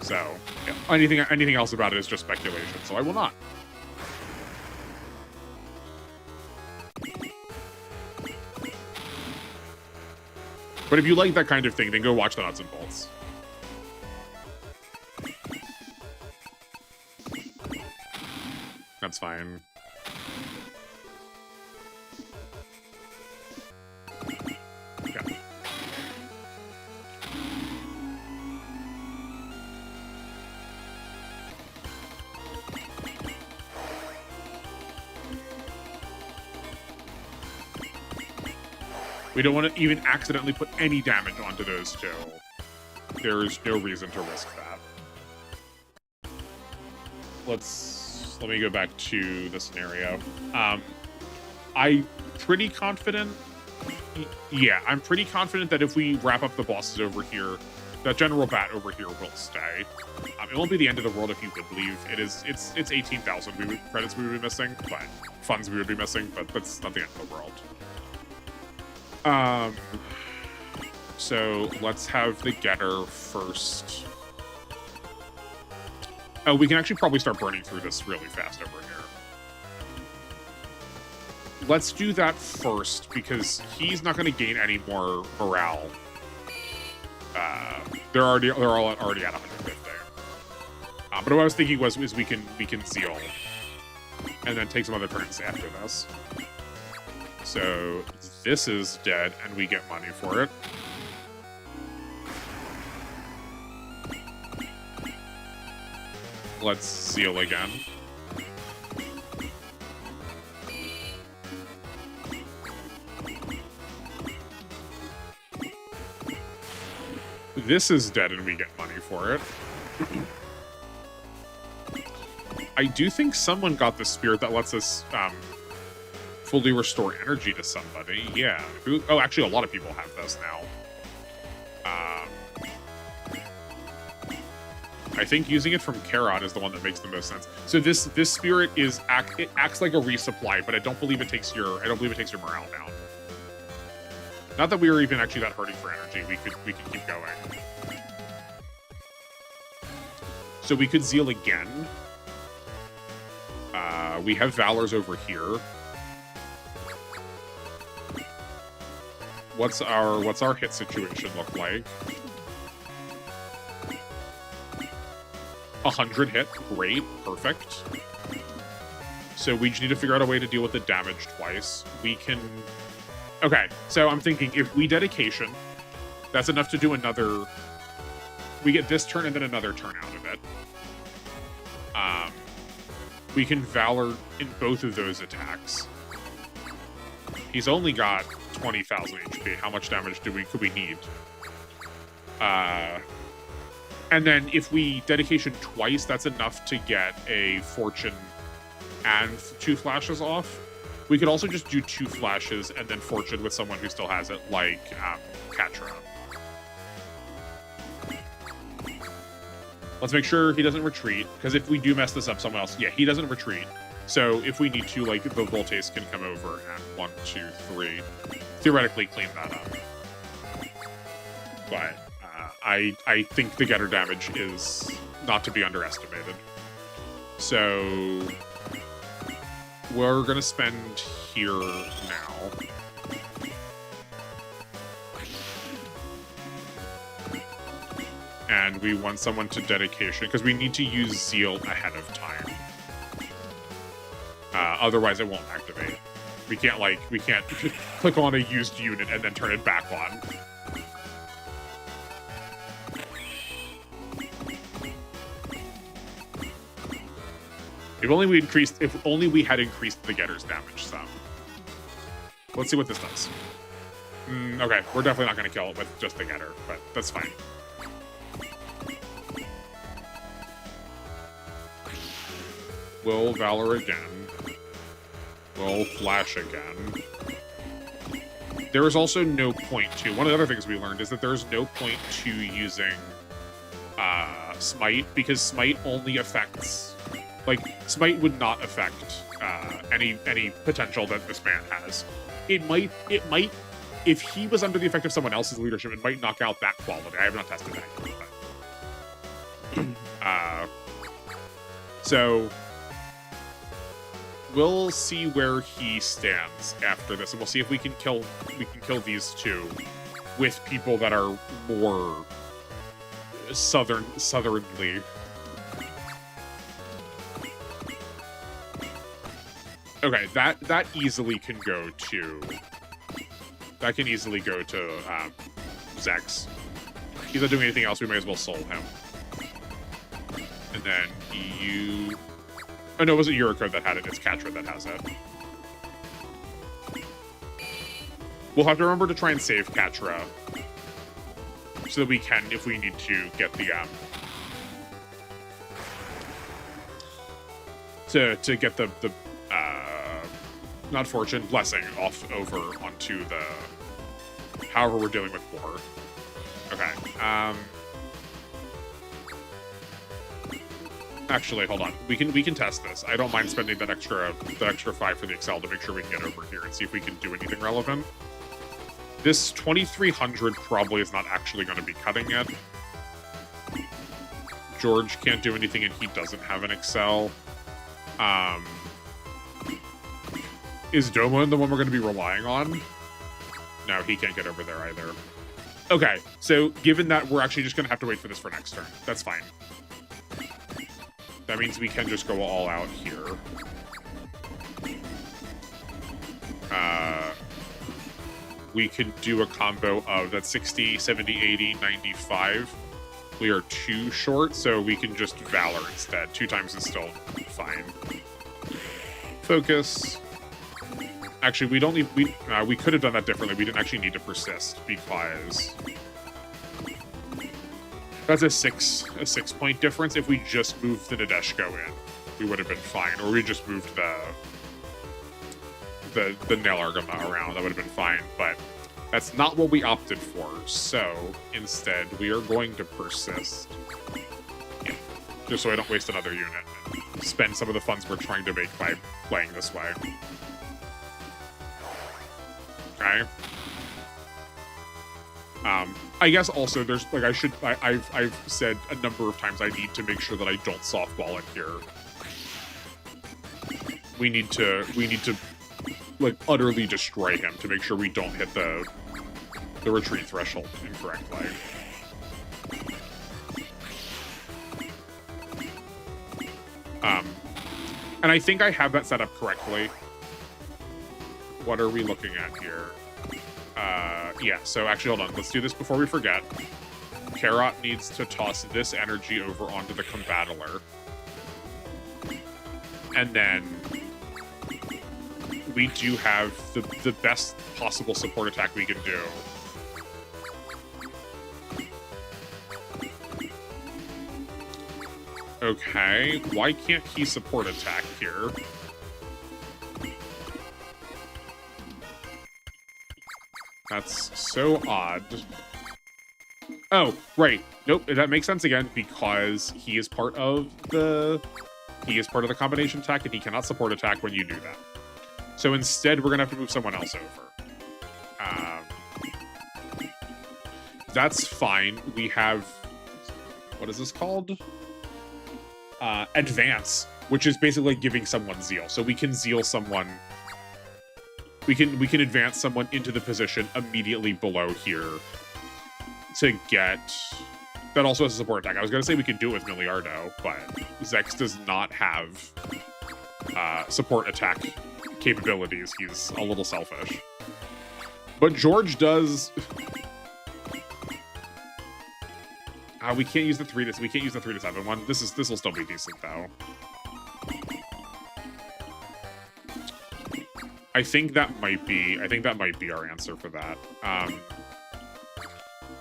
So yeah, anything else about it is just speculation. So I will not. But if you like that kind of thing, then go watch the nuts and bolts. That's fine. Yeah. We don't want to even accidentally put any damage onto those two. There's no reason to risk that. Let me go back to the scenario. I'm pretty confident. Yeah, I'm pretty confident that if we wrap up the bosses over here, that General Bat over here will stay. It won't be the end of the world if you would leave. It's 18,000 credits we would be missing, but funds we would be missing, but that's not the end of the world. So let's have the getter first. Oh, we can actually probably start burning through this really fast over here. Let's do that first, because he's not going to gain any more morale. They're already at 150. But what I was thinking is we can zeal, and then take some other turns after this. So this is dead, and we get money for it. Let's seal again. This is dead, and we get money for it. I do think someone got the spirit that lets us fully restore energy to somebody. Yeah. Oh, actually, a lot of people have this now. I think using it from Karat is the one that makes the most sense. So this spirit it acts like a resupply, but I don't believe it takes your morale down. Not that we were even actually that hurting for energy. We could keep going. So we could zeal again. We have Valors over here. What's our hit situation look like? 100 hit, great, perfect. So we just need to figure out a way to deal with the damage twice. We can... Okay, so I'm thinking if we dedication, that's enough to do another... We get this turn and then another turn out of it. We can Valor in both of those attacks. He's only got 20,000 HP. How much damage could we need? And then if we dedication twice, that's enough to get a fortune and 2 flashes off. We could also just do 2 flashes and then fortune with someone who still has it, like Katra. Let's make sure he doesn't retreat, because if we do mess this up, someone else... Yeah, he doesn't retreat. So if we need to, like, the Voltace can come over and 1, 2, 3, theoretically clean that up. But I think the getter damage is not to be underestimated. So we're going to spend here now. And and we want someone to dedication because we need to use zeal ahead of time. Otherwise, it won't activate. We can't click on a used unit and then turn it back on. If only we had increased the getter's damage some. Let's see what this does. Okay, we're definitely not going to kill it with just the getter, but that's fine. We'll Valor again. We'll Flash again. There is also no point to... One of the other things we learned is that there is no point to using Smite, because Smite only affects... Like, Smite would not affect any potential that this man has. It might... If he was under the effect of someone else's leadership, it might knock out that quality. I have not tested that yet, but... So... We'll see where he stands after this, and we'll see if we can kill these two with people that are more southernly. Okay, that easily can go to Zex. He's not doing anything else. We may as well soul him. And then you. Oh no, it wasn't Yuriko that had it. It's Katra that has it. We'll have to remember to try and save Katra so that we can, if we need to, get the to get the not fortune, blessing over onto the however we're dealing with war. Okay. Actually, hold on. We can test this. I don't mind spending that extra 5 for the Excel to make sure we can get over here and see if we can do anything relevant. This 2300 probably is not actually going to be cutting it. George can't do anything, and he doesn't have an Excel. Is Doman the one we're going to be relying on? No, he can't get over there either. Okay, so given that, we're actually just going to have to wait for this for next turn. That's fine. That means we can just go all out here. We can do a combo of that 60, 70, 80, 95. We are 2 short, so we can just Valor instead. 2 times is still fine. Focus. Actually, we don't need... We could have done that differently. We didn't actually need to persist, because... That's a 6-point difference. If we just moved the Nadeshko in, we would have been fine. Or we just moved the Nail Argama around, that would have been fine. But that's not what we opted for. So instead, we are going to persist. Yeah, just so I don't waste another unit and spend some of the funds we're trying to make by playing this way. Okay. I guess also there's like I've said a number of times I need to make sure that I don't softball it here. We need to like utterly destroy him to make sure we don't hit the retreat threshold incorrectly. And I think I have that set up correctly. What are we looking at here? Yeah, so actually, hold on. Let's do this before we forget. Karat needs to toss this energy over onto the Combattler. And then we do have the best possible support attack we can do. Okay, why can't he support attack here? That's so odd. Oh, right. Nope, that makes sense again, because he is part of the combination attack, and he cannot support attack when you do that. So instead, we're gonna have to move someone else over. That's fine. We have, what is this called? Advance, which is basically giving someone zeal. So we can zeal someone. We can advance someone into the position immediately below here to get That also has a support attack. I was going to say we could do it with Miliardo, but Zex does not have support attack capabilities. He's a little selfish. But George does... we can't use the 3 to 7 one. This will still be decent though. I think that might be our answer for that.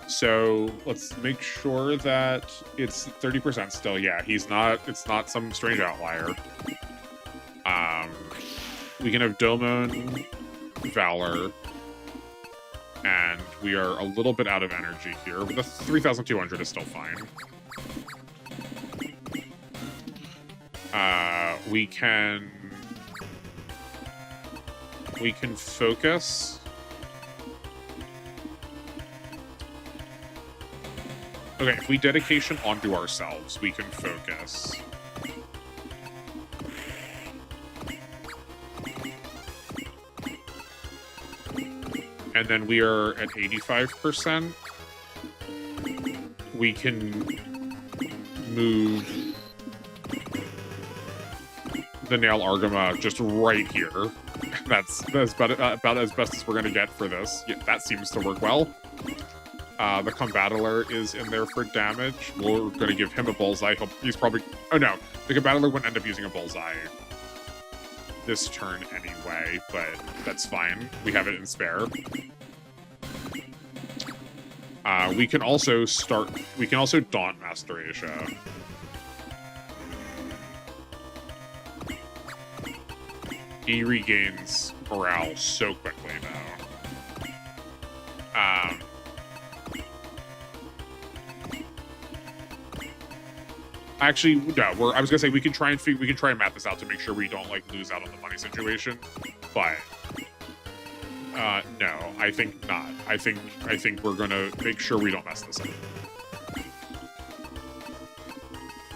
So let's make sure that it's 30% still. Yeah, it's not some strange outlier. We can have Domon, Valor, and we are a little bit out of energy here, but the 3,200 is still fine. We can focus. Okay, if we dedication onto ourselves, we can focus. And then we are at 85%. We can move the Nail Argama just right here. That's about as best as we're going to get for this. Yeah, that seems to work well. The Combattler is in there for damage. We're going to give him a bullseye. He's probably... Oh, no. The Combattler wouldn't end up using a bullseye this turn anyway, but that's fine. We have it in spare. We can also Daunt Master Asia. He regains morale so quickly now. Actually, no. I was gonna say we can try and map this out to make sure we don't like lose out on the money situation, but no, I think not. I think we're gonna make sure we don't mess this up.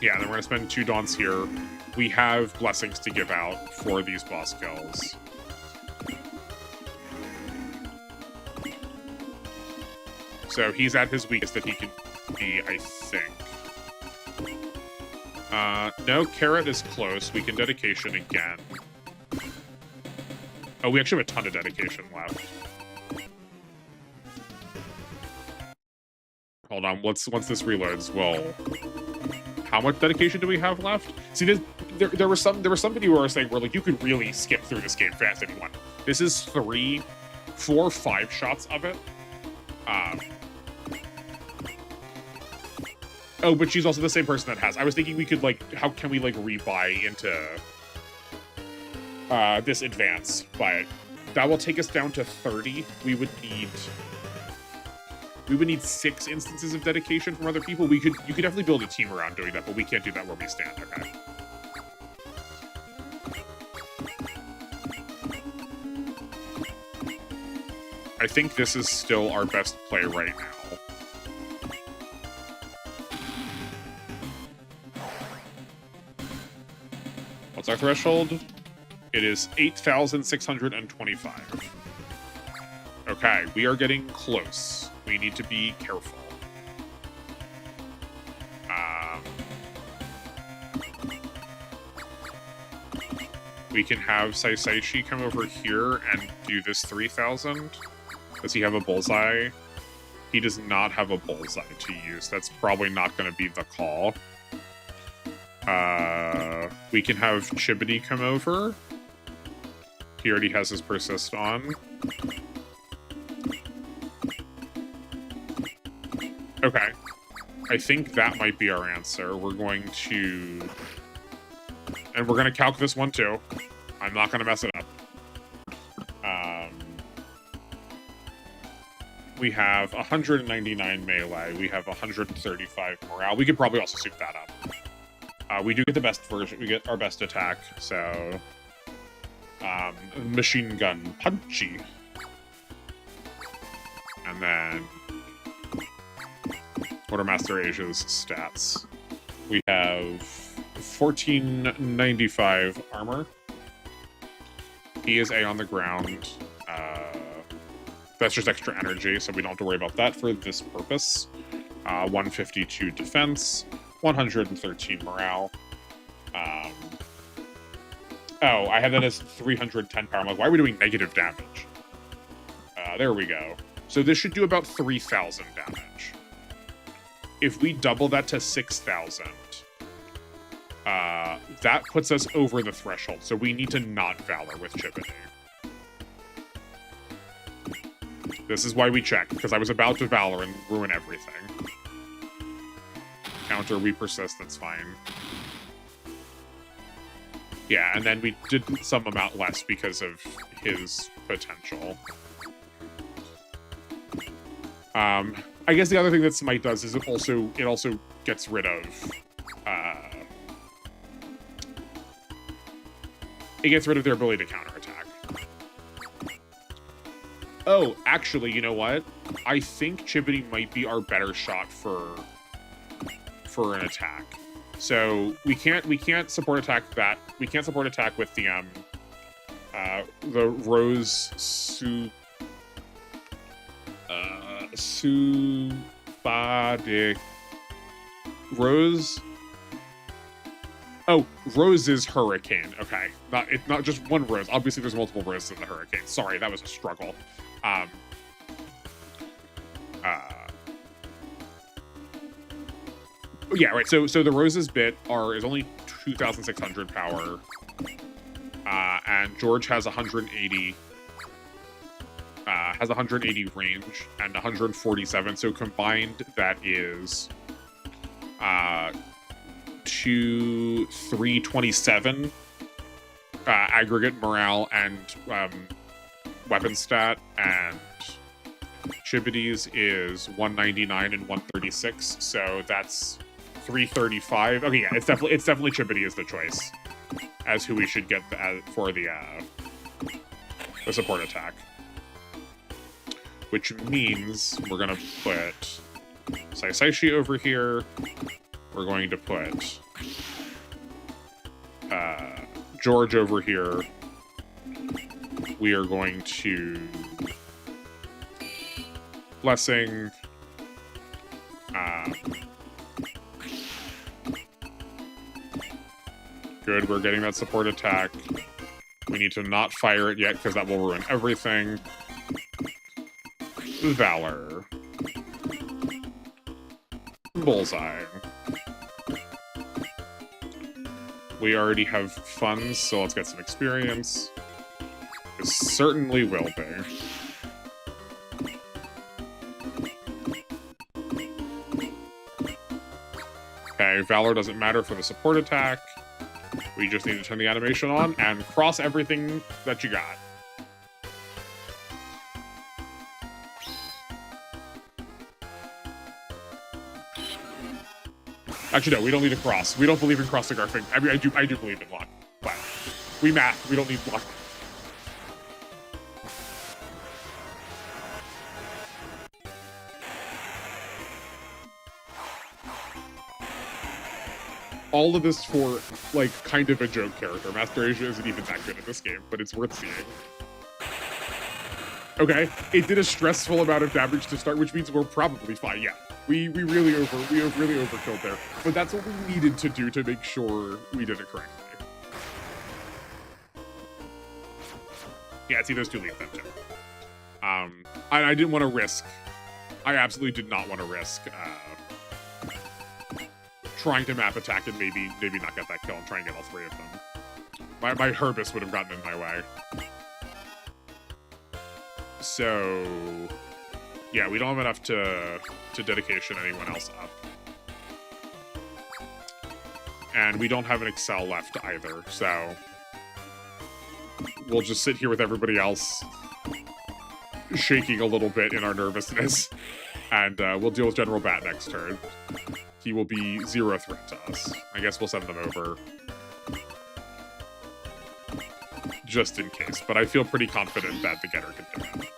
Yeah, then we're gonna spend 2 Daunts here. We have blessings to give out for these boss kills. So he's at his weakest that he can be, I think. No, Carrot is close. We can dedication again. Oh, we actually have a ton of dedication left. Hold on, once this reloads, well, how much dedication do we have left? See, there were some people who were saying where like you could really skip through this game fast if you want. This is 3, 4, 5 shots of it. Oh, but she's also the same person that has. I was thinking we could like, how can we like rebuy into this advance? But that will take us down to 30. We would need 6 instances of dedication from other people. You could definitely build a team around doing that, but we can't do that where we stand. Okay. I think this is still our best play right now. What's our threshold? It is 8,625. Okay, we are getting close. We need to be careful. We can have Saisaichi come over here and do this 3,000. Does he have a bullseye? He does not have a bullseye to use. That's probably not going to be the call. We can have Chibity come over. He already has his persist on. Okay. I think that might be our answer. We're going to... And we're going to calc this one too. I'm not going to mess it up. We have 199 melee. We have 135 morale. We could probably also soup that up. We do get the best version. We get our best attack, so... Machine Gun Punchy. And then... What are Master Asia's stats? We have 1495 armor. He is A on the ground. That's just extra energy, so we don't have to worry about that for this purpose. 152 defense, 113 morale. Oh, I had that as 310 power. I'm like, why are we doing negative damage? There we go. So this should do about 3,000 damage. If we double that to 6,000, that puts us over the threshold. So we need to not Valor with Chippity. This is why we check, because I was about to Valor and ruin everything. Counter, we persist, that's fine. Yeah, and then we did some amount less because of his potential. I guess the other thing that Smite does is it also gets rid of their ability to counterattack. Oh, actually, you know what? I think Chippity might be our better shot for an attack. So we can't support attack that. We can't support attack with the Rose Subade Rose. Oh, Rose's Hurricane. Okay, it's not just one Rose. Obviously, there's multiple Roses in the Hurricane. Sorry, that was a struggle. Yeah, right. So the Rose's bit is only 2,600 power, and George has 180. Has 180 range and 147. So combined, that is 327 aggregate morale and weapon stat, and Chippity's is 199 and 136. So that's 335. Okay, yeah, it's definitely Chippity is the choice as who we should get for the support attack. Which means we're gonna put Saisaishi over here. We're going to put George over here. We are going to Blessing. Good, we're getting that support attack. We need to not fire it yet because that will ruin everything. Valor. Bullseye. We already have funds, so let's get some experience. It certainly will be. Okay, Valor doesn't matter for the support attack. We just need to turn the animation on and cross everything that you got. Actually, no, we don't need to cross. We don't believe in crossing our finger. I mean, I do believe in luck, but we math. We don't need luck. All of this for, like, kind of a joke character. Master Asia isn't even that good at this game, but it's worth seeing. Okay, it did a stressful amount of damage to start, which means we're probably fine. Yeah, we really overkilled there, but that's what we needed to do to make sure we did it correctly. Yeah, see, those two leave them too. I didn't want to risk. I absolutely did not want to risk trying to map attack and maybe not get that kill and try and get all three of them. My Herbus would have gotten in my way. So, yeah, we don't have enough to dedication anyone else up. And we don't have an Excel left either, so we'll just sit here with everybody else shaking a little bit in our nervousness, and we'll deal with General Bat next turn. He will be 0 threat to us. I guess we'll send them over just in case, but I feel pretty confident that the Getter can do it.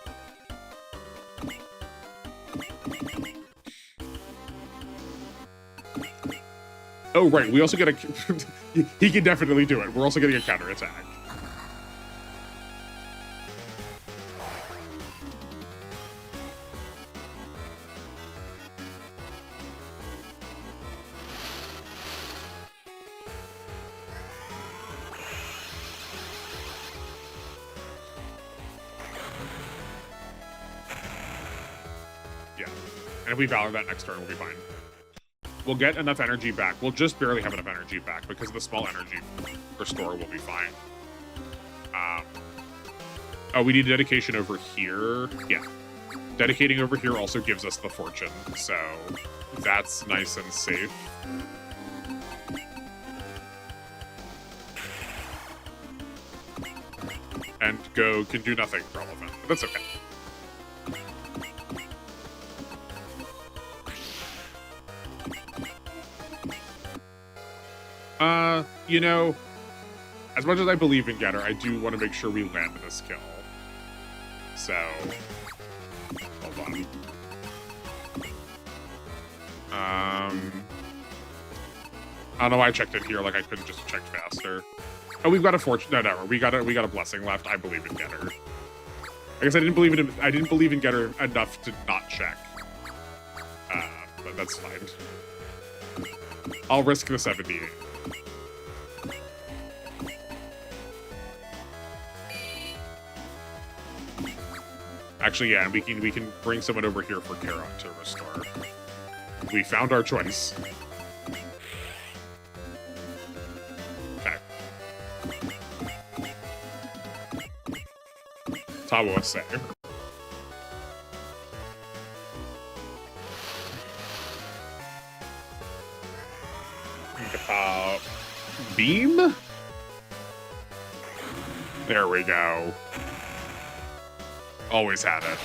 Oh, right, we also get a... he can definitely do it. We're also getting a counterattack. Yeah. And if we Valor that next turn, we'll be fine. We'll get enough energy back. We'll just barely have enough energy back because the small energy restore will be fine. Oh, we need dedication over here. Yeah. Dedicating over here also gives us the fortune, so that's nice and safe. And Go can do nothing relevant, but that's okay. You know, as much as I believe in Getter, I do want to make sure we land this kill. So, hold on. I don't know why I checked it here, like I couldn't just check faster. Oh, we've got a fortune. No, we got a blessing left. I believe in Getter. I guess I didn't believe in Getter enough to not check. But that's fine. I'll risk the 78. Actually, yeah, we can bring someone over here for Kara to restore. We found our choice. Okay. Tabo was saying. Beam? There we go. Always had it.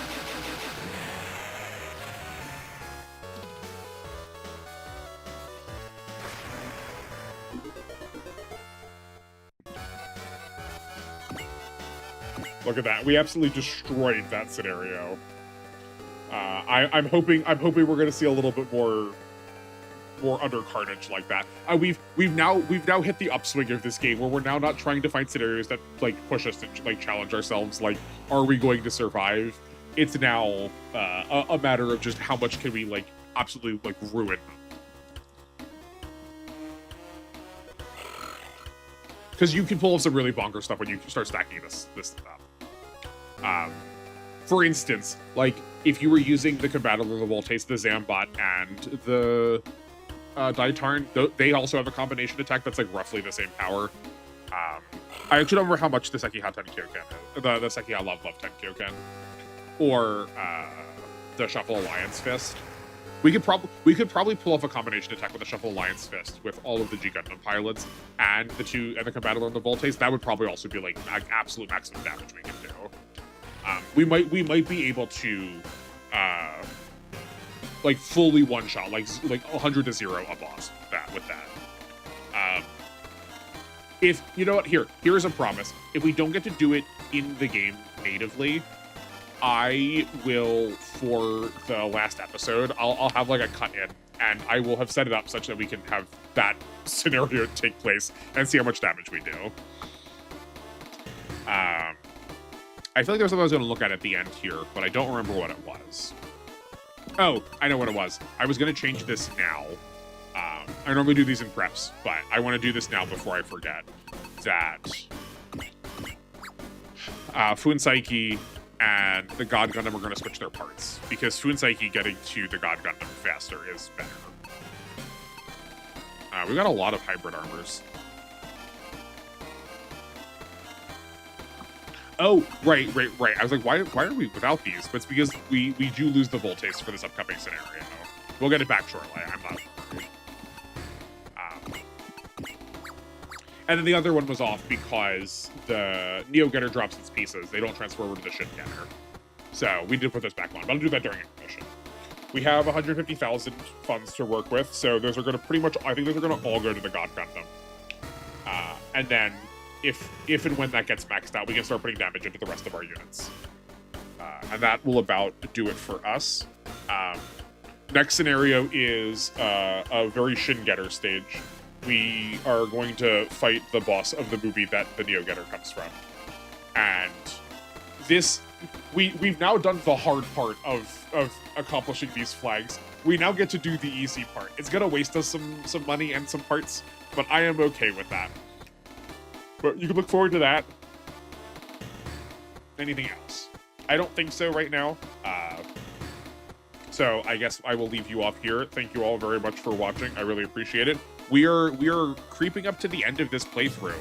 Look at that. We absolutely destroyed that scenario. I'm hoping we're going to see a little bit more under carnage like that. We've now hit the upswing of this game where we're now not trying to find scenarios that like push us to like challenge ourselves. Like, are we going to survive? It's now a matter of just how much can we like absolutely like ruin. Because you can pull off some really bonkers stuff when you start stacking this stuff. For instance, like if you were using the Combattler, the Voltace, the Zambot, and the Daitarn, they also have a combination attack that's like roughly the same power. I actually don't remember how much the Sekiha Tenkyoken is. The Sekiha Love 10 Kyoken. Or the Shuffle Alliance Fist. We could probably pull off a combination attack with the Shuffle Alliance Fist with all of the G Gundam pilots and the Combattler and the Voltace. That would probably also be like absolute maximum damage we can do. We might be able to like fully one shot like 100 to 0 a boss with that. If you know what, here's a promise. If we don't get to do it in the game natively, I will, for the last episode, I'll have like a cut in, and I will have set it up such that we can have that scenario take place and see how much damage we do. I feel like there was something I was going to look at the end here, but I don't remember what it was. Oh, I know what it was. I was going to change this now. I normally do these in preps, but I want to do this now before I forget that Fuunsaiki and the God Gundam are going to switch their parts, because Fuunsaiki getting to the God Gundam faster is better. We got a lot of hybrid armors. Oh, right. I was like, why are we without these? But it's because we do lose the Voltace for this upcoming scenario. We'll get it back shortly. I'm not worried. And then the other one was off because the Neo Getter drops its pieces. They don't transfer over to the Shin Getter. So we did put those back on, but I'll do that during intermission. We have 150,000 funds to work with, so those are going to pretty much, I think those are going to all go to the God Gundam. And then if and when that gets maxed out, we can start putting damage into the rest of our units. And that will about do it for us. Next scenario is a very Shin Getter stage. We are going to fight the boss of the movie that the Neo Getter comes from. And this, we've now done the hard part of accomplishing these flags. We now get to do the easy part. It's gonna waste us some money and some parts, but I am okay with that. But you can look forward to that. Anything else? I don't think so right now. So I guess I will leave you off here. Thank you all very much for watching. I really appreciate it. We are creeping up to the end of this playthrough.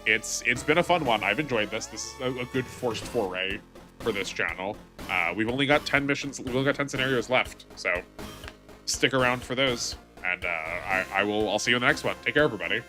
It's been a fun one. I've enjoyed this. This is a good forced foray for this channel. We've only got 10 missions. We've only got 10 scenarios left. So stick around for those. And I'll see you in the next one. Take care, everybody.